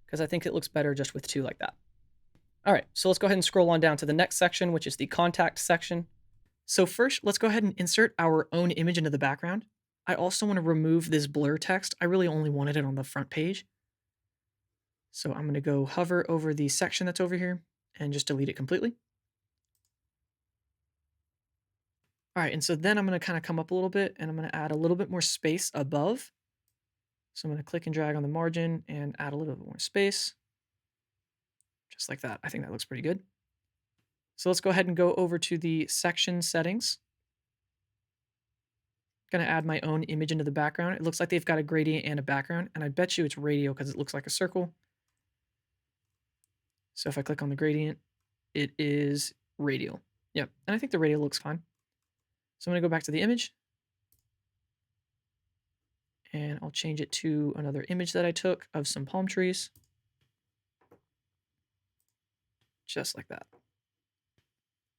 because I think it looks better just with 2 like that. All right, so let's go ahead and scroll on down to the next section, which is the contact section. So first, let's go ahead and insert our own image into the background. I also want to remove this blur text. I really only wanted it on the front page. So I'm going to go hover over the section that's over here and just delete it completely. All right, and so then I'm going to kind of come up a little bit, and I'm going to add a little bit more space above. So I'm going to click and drag on the margin and add a little bit more space. Just like that. I think that looks pretty good. So let's go ahead and go over to the section settings. I'm going to add my own image into the background. It looks like they've got a gradient and a background, and I bet you it's radial because it looks like a circle. So if I click on the gradient, it is radial. Yep, and I think the radial looks fine. So I'm going to go back to the image, and I'll change it to another image that I took of some palm trees. Just like that.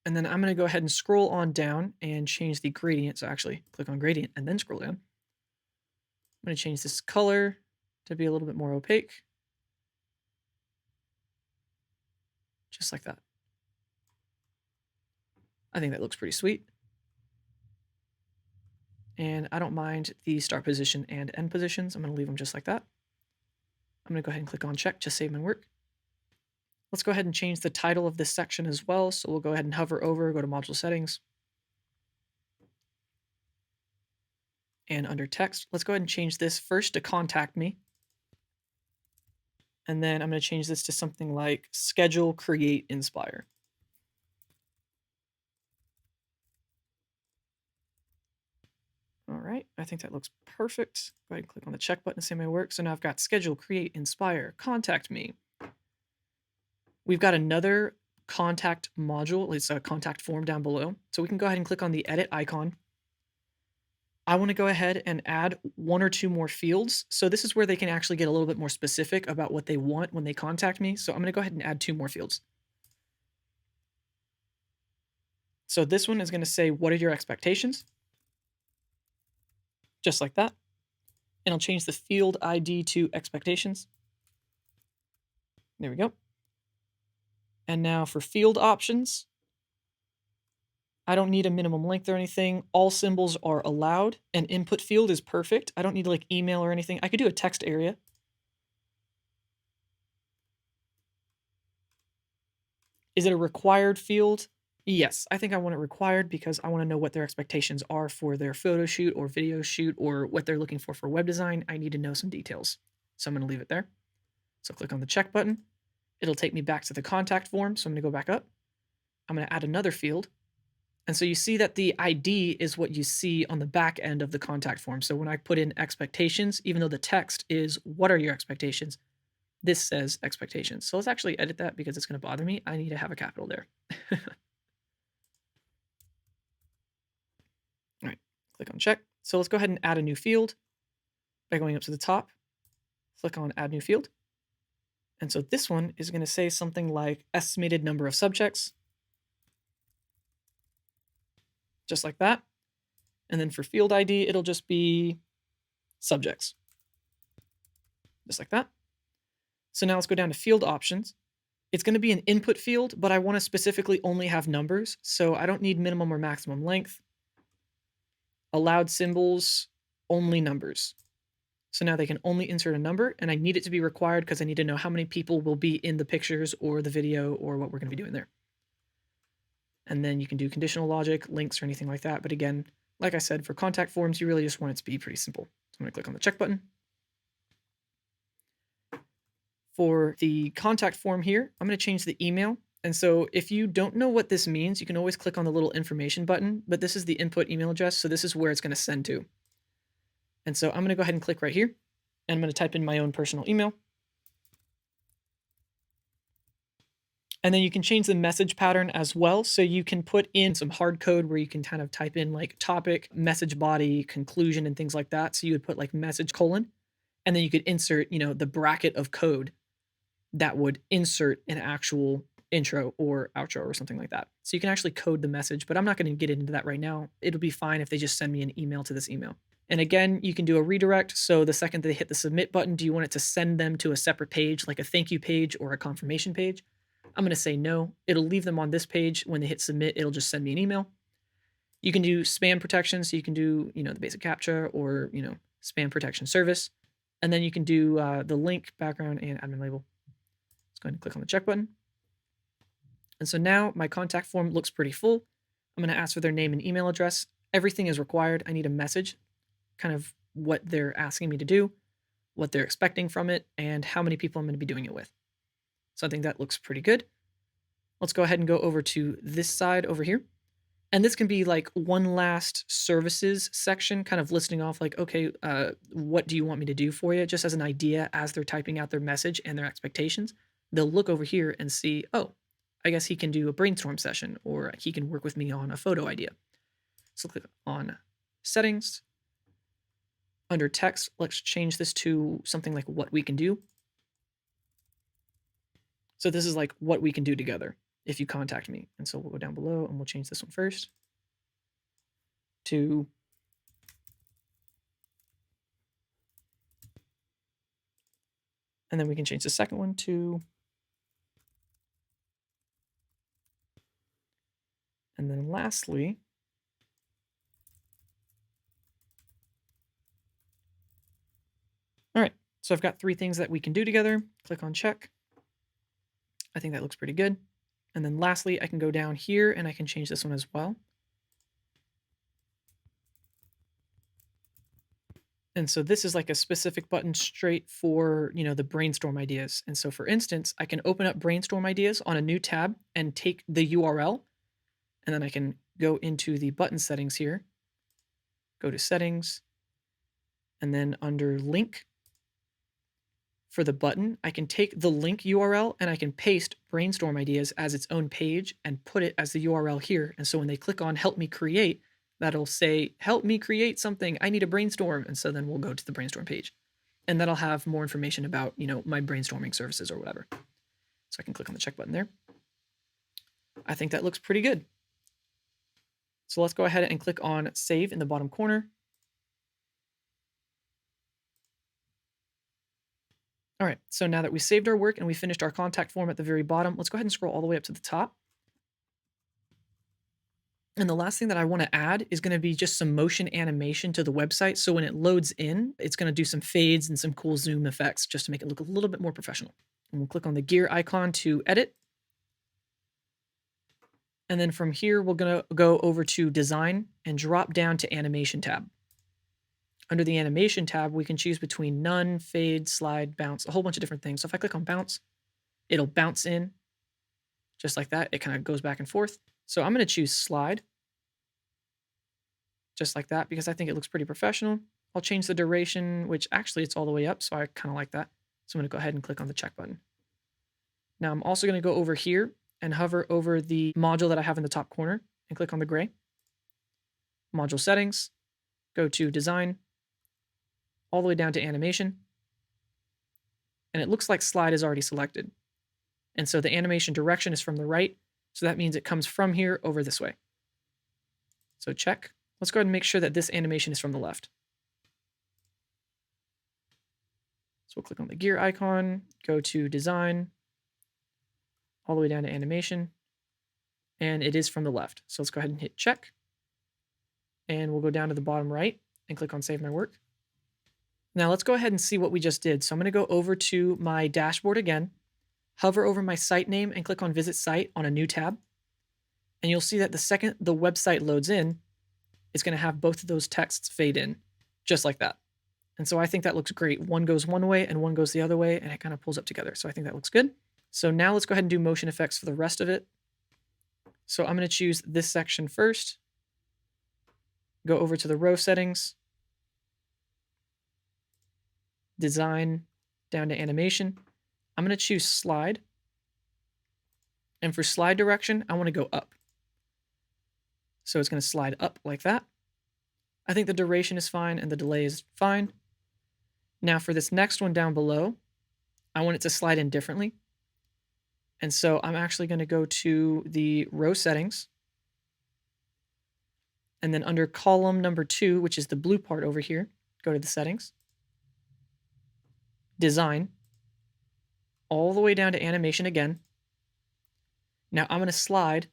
And then I'm going to go ahead and scroll on down and change the gradient. So actually click on gradient and then scroll down. I'm going to change this color to be a little bit more opaque. Just like that. I think that looks pretty sweet. And I don't mind the start position and end positions. I'm going to leave them just like that. I'm going to go ahead and click on check to save my work. Let's go ahead and change the title of this section as well. So we'll go ahead and hover over, go to module settings. And under text, let's go ahead and change this first to contact me. And then I'm going to change this to something like schedule, create, inspire. All right, I think that looks perfect. Go ahead and click on the check button to see my work. So now I've got schedule, create, inspire, contact me. We've got another contact module. It's a contact form down below. So we can go ahead and click on the edit icon. I want to go ahead and add one or two more fields. So this is where they can actually get a little bit more specific about what they want when they contact me. So I'm going to go ahead and add two more fields. So this one is going to say, what are your expectations? Just like that. And I'll change the field ID to expectations. There we go. And now for field options, I don't need a minimum length or anything. All symbols are allowed. An input field is perfect. I don't need like email or anything. I could do a text area. Is it a required field? Yes, I think I want it required because I want to know what their expectations are for their photo shoot or video shoot or what they're looking for web design. I need to know some details. So I'm going to leave it there. So click on the check button. It'll take me back to the contact form. So I'm going to go back up. I'm going to add another field. And so you see that the ID is what you see on the back end of the contact form. So when I put in expectations, even though the text is, what are your expectations? This says expectations. So let's actually edit that because it's going to bother me. I need to have a capital there. All right, click on check. So let's go ahead and add a new field by going up to the top, click on add new field. And so this one is going to say something like estimated number of subjects. Just like that. And then for field ID, it'll just be subjects. Just like that. So now let's go down to field options. It's going to be an input field, but I want to specifically only have numbers. So I don't need minimum or maximum length. Allowed symbols, only numbers. So now they can only insert a number, and I need it to be required because I need to know how many people will be in the pictures or the video or what we're going to be doing there. And then you can do conditional logic, links, or anything like that. But again, like I said, for contact forms, you really just want it to be pretty simple. So I'm going to click on the check button. For the contact form here, I'm going to change the email. And so if you don't know what this means, you can always click on the little information button, but this is the input email address. So this is where it's going to send to. And so I'm going to go ahead and click right here, and I'm going to type in my own personal email. And then you can change the message pattern as well. So you can put in some hard code where you can kind of type in like topic, message body, conclusion, and things like that. So you would put like message colon, and then you could insert, the bracket of code that would insert an actual intro or outro or something like that. So you can actually code the message, but I'm not going to get into that right now. It'll be fine if they just send me an email to this email. And again, you can do a redirect. So the second they hit the submit button, do you want it to send them to a separate page, like a thank you page or a confirmation page? I'm going to say no. It'll leave them on this page. When they hit submit, it'll just send me an email. You can do spam protection. So you can do, the basic CAPTCHA or, spam protection service. And then you can do the link, background, and admin label. Let's go ahead and click on the check button. And so now my contact form looks pretty full. I'm going to ask for their name and email address. Everything is required. I need a message, kind of what they're asking me to do, what they're expecting from it, and how many people I'm going to be doing it with. So I think that looks pretty good. Let's go ahead and go over to this side over here. And this can be like one last services section, kind of listing off like, okay, what do you want me to do for you? Just as an idea as they're typing out their message and their expectations. They'll look over here and see, oh, I guess he can do a brainstorm session, or he can work with me on a photo idea. So click on settings. Under text, let's change this to something like what we can do. So this is like what we can do together if you contact me. And so we'll go down below and we'll change this one first to and then we can change the second one to, and then lastly, all right, so I've got 3 things that we can do together. Click on check. I think that looks pretty good. And then lastly, I can go down here and I can change this one as well. And so this is like a specific button straight for, the brainstorm ideas. And so for instance, I can open up brainstorm ideas on a new tab and take the URL, and then I can go into the button settings here, go to settings, and then under link for the button, I can take the link URL and I can paste brainstorm ideas as its own page and put it as the URL here. And so when they click on help me create, that'll say, help me create something. I need a brainstorm. And so then we'll go to the brainstorm page. And that'll have more information about, my brainstorming services or whatever. So I can click on the check button there. I think that looks pretty good. So let's go ahead and click on save in the bottom corner. All right, so now that we saved our work and we finished our contact form at the very bottom, let's go ahead and scroll all the way up to the top. And the last thing that I want to add is going to be just some motion animation to the website. So when it loads in, it's going to do some fades and some cool zoom effects just to make it look a little bit more professional. And we'll click on the gear icon to edit. And then from here, we're going to go over to design and drop down to animation tab. Under the animation tab, we can choose between none, fade, slide, bounce, a whole bunch of different things. So if I click on bounce, it'll bounce in just like that. It kind of goes back and forth. So I'm going to choose slide just like that because I think it looks pretty professional. I'll change the duration, which actually it's all the way up. So I kind of like that. So I'm going to go ahead and click on the check button. Now I'm also going to go over here and hover over the module that I have in the top corner and click on the gray. Module settings, go to design, all the way down to animation. And it looks like slide is already selected. And so the animation direction is from the right. So that means it comes from here over this way. So check. Let's go ahead and make sure that this animation is from the left. So we'll click on the gear icon, go to design, all the way down to animation. And it is from the left. So let's go ahead and hit check. And we'll go down to the bottom right and click on save my work. Now let's go ahead and see what we just did. So I'm going to go over to my dashboard again, hover over my site name and click on visit site on a new tab. And you'll see that the second the website loads in, it's going to have both of those texts fade in just like that. And so I think that looks great. One goes one way and one goes the other way, and it kind of pulls up together. So I think that looks good. So now let's go ahead and do motion effects for the rest of it. So I'm going to choose this section first, go over to the row settings, design, down to animation. I'm going to choose slide. And for slide direction, I want to go up. So it's going to slide up like that. I think the duration is fine and the delay is fine. Now for this next one down below, I want it to slide in differently. And so I'm actually going to go to the row settings. And then under column number 2, which is the blue part over here, go to the settings, design, all the way down to animation again. Now I'm going to slide,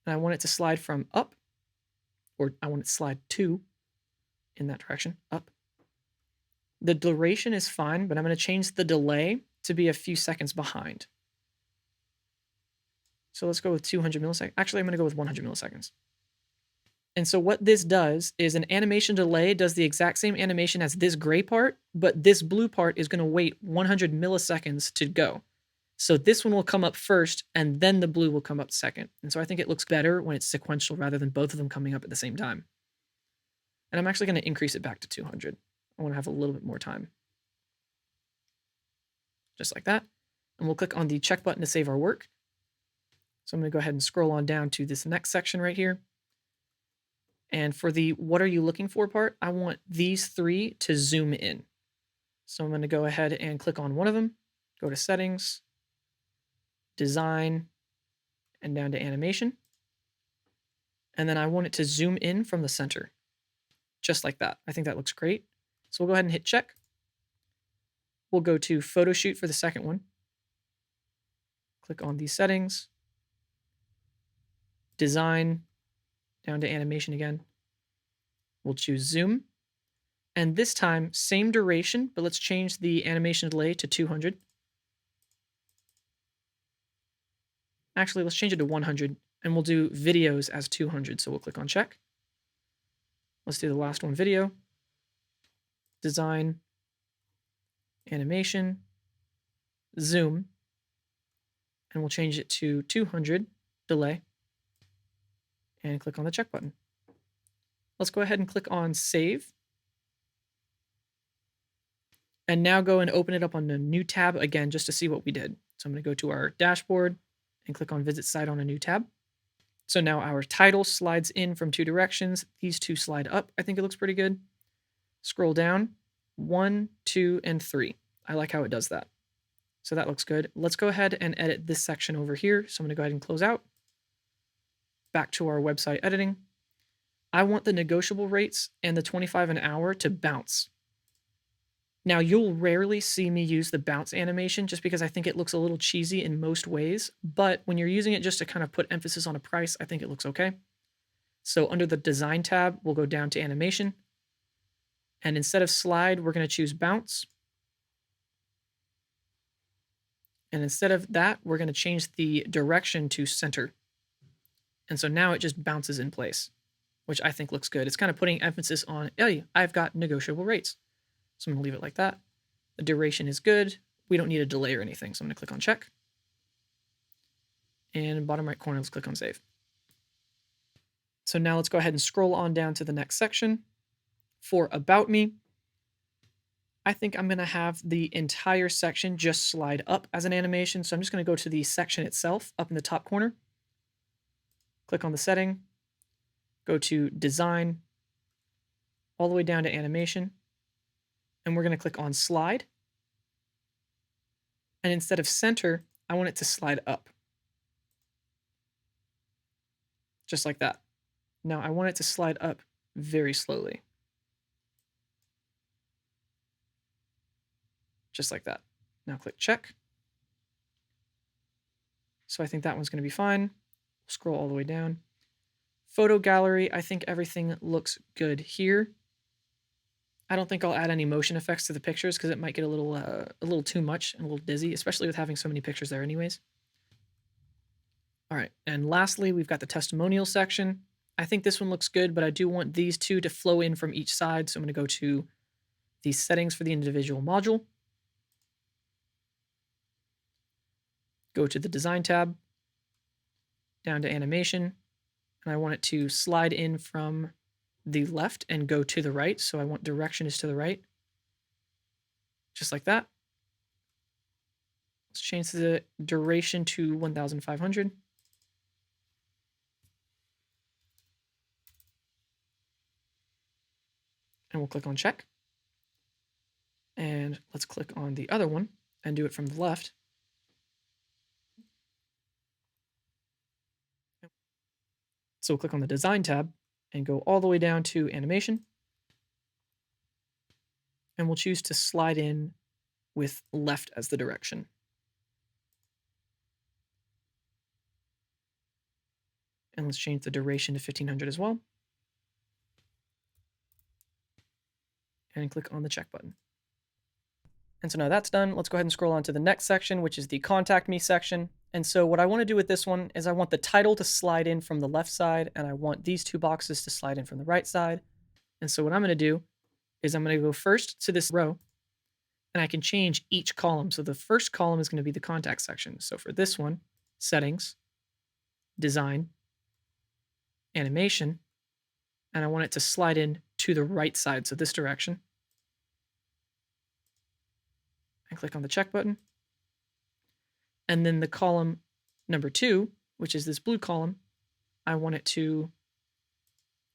and I want it to slide from up, or I want it to slide to, in that direction, up. The duration is fine, but I'm going to change the delay to be a few seconds behind. So let's go with 200 milliseconds. Actually, I'm going to go with 100 milliseconds. And so what this does is an animation delay does the exact same animation as this gray part, but this blue part is going to wait 100 milliseconds to go. So this one will come up first, and then the blue will come up second. And so I think it looks better when it's sequential rather than both of them coming up at the same time. And I'm actually going to increase it back to 200. I want to have a little bit more time. Just like that. And we'll click on the check button to save our work. So I'm going to go ahead and scroll on down to this next section right here. And for the what are you looking for part, I want these 3 to zoom in. So I'm going to go ahead and click on one of them, go to settings, design, and down to animation. And then I want it to zoom in from the center, just like that. I think that looks great. So we'll go ahead and hit check. We'll go to photo shoot for the second one. Click on these settings, design, down to animation again. We'll choose zoom. And this time, same duration, but let's change the animation delay to 200. Actually, let's change it to 100, and we'll do videos as 200. So we'll click on check. Let's do the last one, video, design, animation, zoom, and we'll change it to 200 delay and click on the check button. Let's go ahead and click on save. And now go and open it up on a new tab again, just to see what we did. So I'm going to go to our dashboard and click on visit site on a new tab. So now our title slides in from two directions. These two slide up. I think it looks pretty good. Scroll down, 1, 2, and 3. I like how it does that. So that looks good. Let's go ahead and edit this section over here. So I'm going to go ahead and close out. Back to our website editing. I want the negotiable rates and the 25 an hour to bounce. Now, you'll rarely see me use the bounce animation just because I think it looks a little cheesy in most ways, but when you're using it just to kind of put emphasis on a price, I think it looks okay. So under the design tab, we'll go down to animation, and instead of slide, we're going to choose bounce. And instead of that, we're going to change the direction to center. And so now it just bounces in place, which I think looks good. It's kind of putting emphasis on, hey, I've got negotiable rates. So I'm going to leave it like that. The duration is good. We don't need a delay or anything. So I'm going to click on check. And in the bottom right corner, let's click on save. So now let's go ahead and scroll on down to the next section. For About Me, I think I'm going to have the entire section just slide up as an animation. So I'm just going to go to the section itself up in the top corner. Click on the setting. Go to Design, all the way down to Animation. And we're going to click on slide. And instead of center, I want it to slide up. Just like that. Now I want it to slide up very slowly. Just like that. Now click check. So I think that one's going to be fine. Scroll all the way down. Photo gallery, I think everything looks good here. I don't think I'll add any motion effects to the pictures because it might get a little too much and a little dizzy, especially with having so many pictures there anyways. All right, and lastly, we've got the testimonial section. I think this one looks good, but I do want these two to flow in from each side. So I'm going to go to the settings for the individual module. Go to the design tab, down to animation, and I want it to slide in from the left and go to the right. So I want direction is to the right. Just like that. Let's change the duration to 1,500. And we'll click on check. And let's click on the other one and do it from the left. So we'll click on the design tab and go all the way down to animation. And we'll choose to slide in with left as the direction. And let's change the duration to 1500 as well. And click on the check button. And so now that's done. Let's go ahead and scroll on to the next section, which is the contact me section. And so what I want to do with this one is I want the title to slide in from the left side, and I want these two boxes to slide in from the right side. And so what I'm going to do is I'm going to go first to this row, and I can change each column. So the first column is going to be the contact section. So for this one, settings, design, animation, and I want it to slide in to the right side, so this direction. And click on the check button. And then the column number 2, which is this blue column, I want it to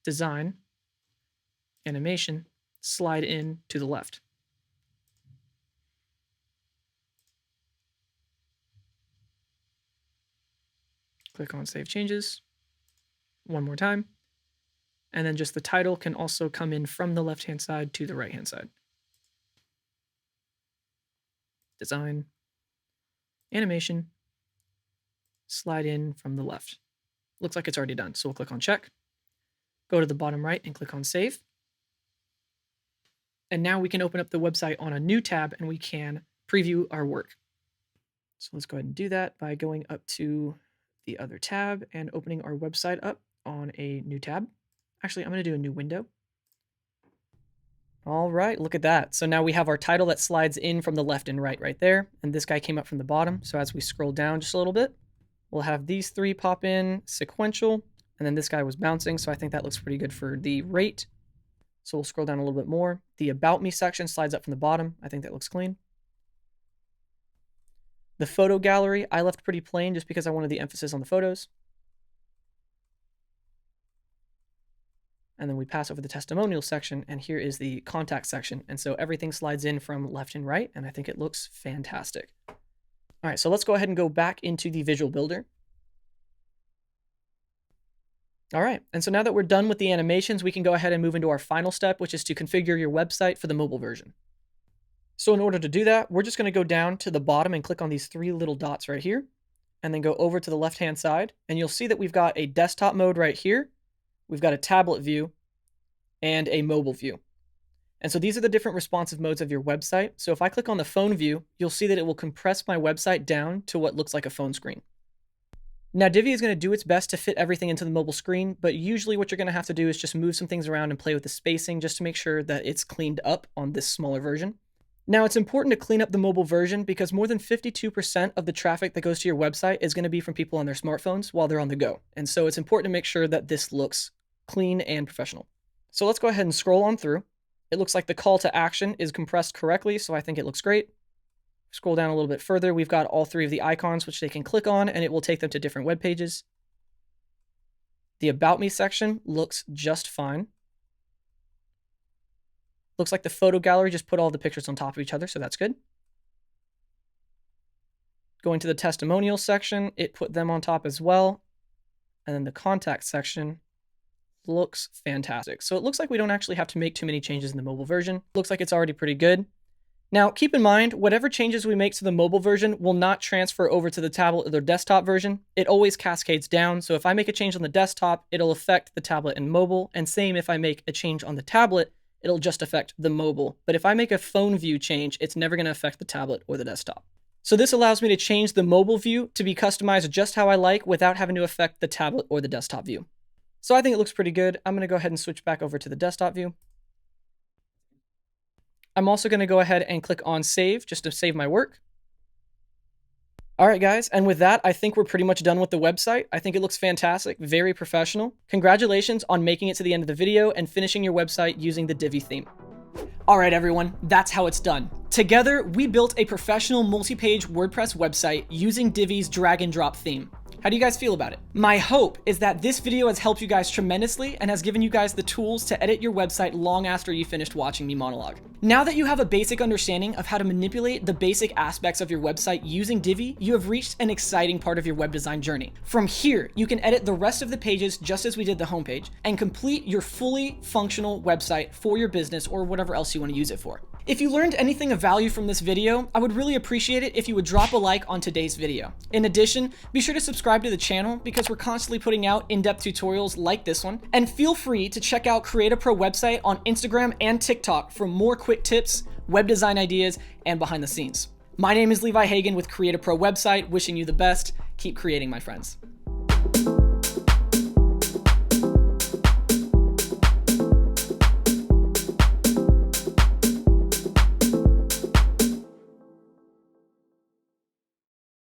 design, animation, slide in to the left. Click on Save Changes one more time. And then just the title can also come in from the left-hand side to the right-hand side. Design, animation, slide in from the left. Looks like it's already done, so we'll click on check. Go to the bottom right and click on save. And now we can open up the website on a new tab and we can preview our work. So let's go ahead and do that by going up to the other tab and opening our website up on a new tab. Actually, I'm going to do a new window. All right, look at that. So now we have our title that slides in from the left and right there. And this guy came up from the bottom. So as we scroll down just a little bit, we'll have these three pop in sequential. And then this guy was bouncing. So I think that looks pretty good for the rate. So we'll scroll down a little bit more. The About Me section slides up from the bottom. I think that looks clean. The photo gallery, I left pretty plain just because I wanted the emphasis on the photos. And then we pass over the testimonial section, and here is the contact section. And so everything slides in from left and right, and I think it looks fantastic. All right, so let's go ahead and go back into the visual builder. All right, and so now that we're done with the animations, we can go ahead and move into our final step, which is to configure your website for the mobile version. So in order to do that, we're just going to go down to the bottom and click on these three little dots right here, and then go over to the left-hand side, and you'll see that we've got a desktop mode right here. We've got a tablet view and a mobile view. And so these are the different responsive modes of your website. So if I click on the phone view, you'll see that it will compress my website down to what looks like a phone screen. Now, Divi is going to do its best to fit everything into the mobile screen, but usually what you're going to have to do is just move some things around and play with the spacing just to make sure that it's cleaned up on this smaller version. Now, it's important to clean up the mobile version because more than 52% of the traffic that goes to your website is going to be from people on their smartphones while they're on the go. And so it's important to make sure that this looks clean and professional. So let's go ahead and scroll on through. It looks like the call to action is compressed correctly, so I think it looks great. Scroll down a little bit further. We've got all three of the icons, which they can click on, and it will take them to different web pages. The About Me section looks just fine. Looks like the photo gallery just put all the pictures on top of each other, so that's good. Going to the testimonial section, it put them on top as well. And then the contact section looks fantastic. So it looks like we don't actually have to make too many changes in the mobile version. Looks like it's already pretty good. Now, keep in mind, whatever changes we make to the mobile version will not transfer over to the tablet or the desktop version. It always cascades down. So if I make a change on the desktop, it'll affect the tablet and mobile. And same if I make a change on the tablet, it'll just affect the mobile. But if I make a phone view change, it's never going to affect the tablet or the desktop. So this allows me to change the mobile view to be customized just how I like without having to affect the tablet or the desktop view. So I think it looks pretty good. I'm going to go ahead and switch back over to the desktop view. I'm also going to go ahead and click on save just to save my work. All right, guys. And with that, I think we're pretty much done with the website. I think it looks fantastic, very professional. Congratulations on making it to the end of the video and finishing your website using the Divi theme. All right, everyone, that's how it's done. Together, we built a professional multi-page WordPress website using Divi's drag and drop theme. How do you guys feel about it? My hope is that this video has helped you guys tremendously and has given you guys the tools to edit your website long after you finished watching me monologue. Now that you have a basic understanding of how to manipulate the basic aspects of your website using Divi, you have reached an exciting part of your web design journey. From here, you can edit the rest of the pages just as we did the homepage and complete your fully functional website for your business or whatever else you want to use it for. If you learned anything of value from this video, I would really appreciate it if you would drop a like on today's video. In addition, be sure to subscribe to the channel because we're constantly putting out in-depth tutorials like this one. And feel free to check out Create a Pro Website on Instagram and TikTok for more quick tips, web design ideas, and behind the scenes. My name is Levi Hagan with Create a Pro Website, wishing you the best. Keep creating, my friends.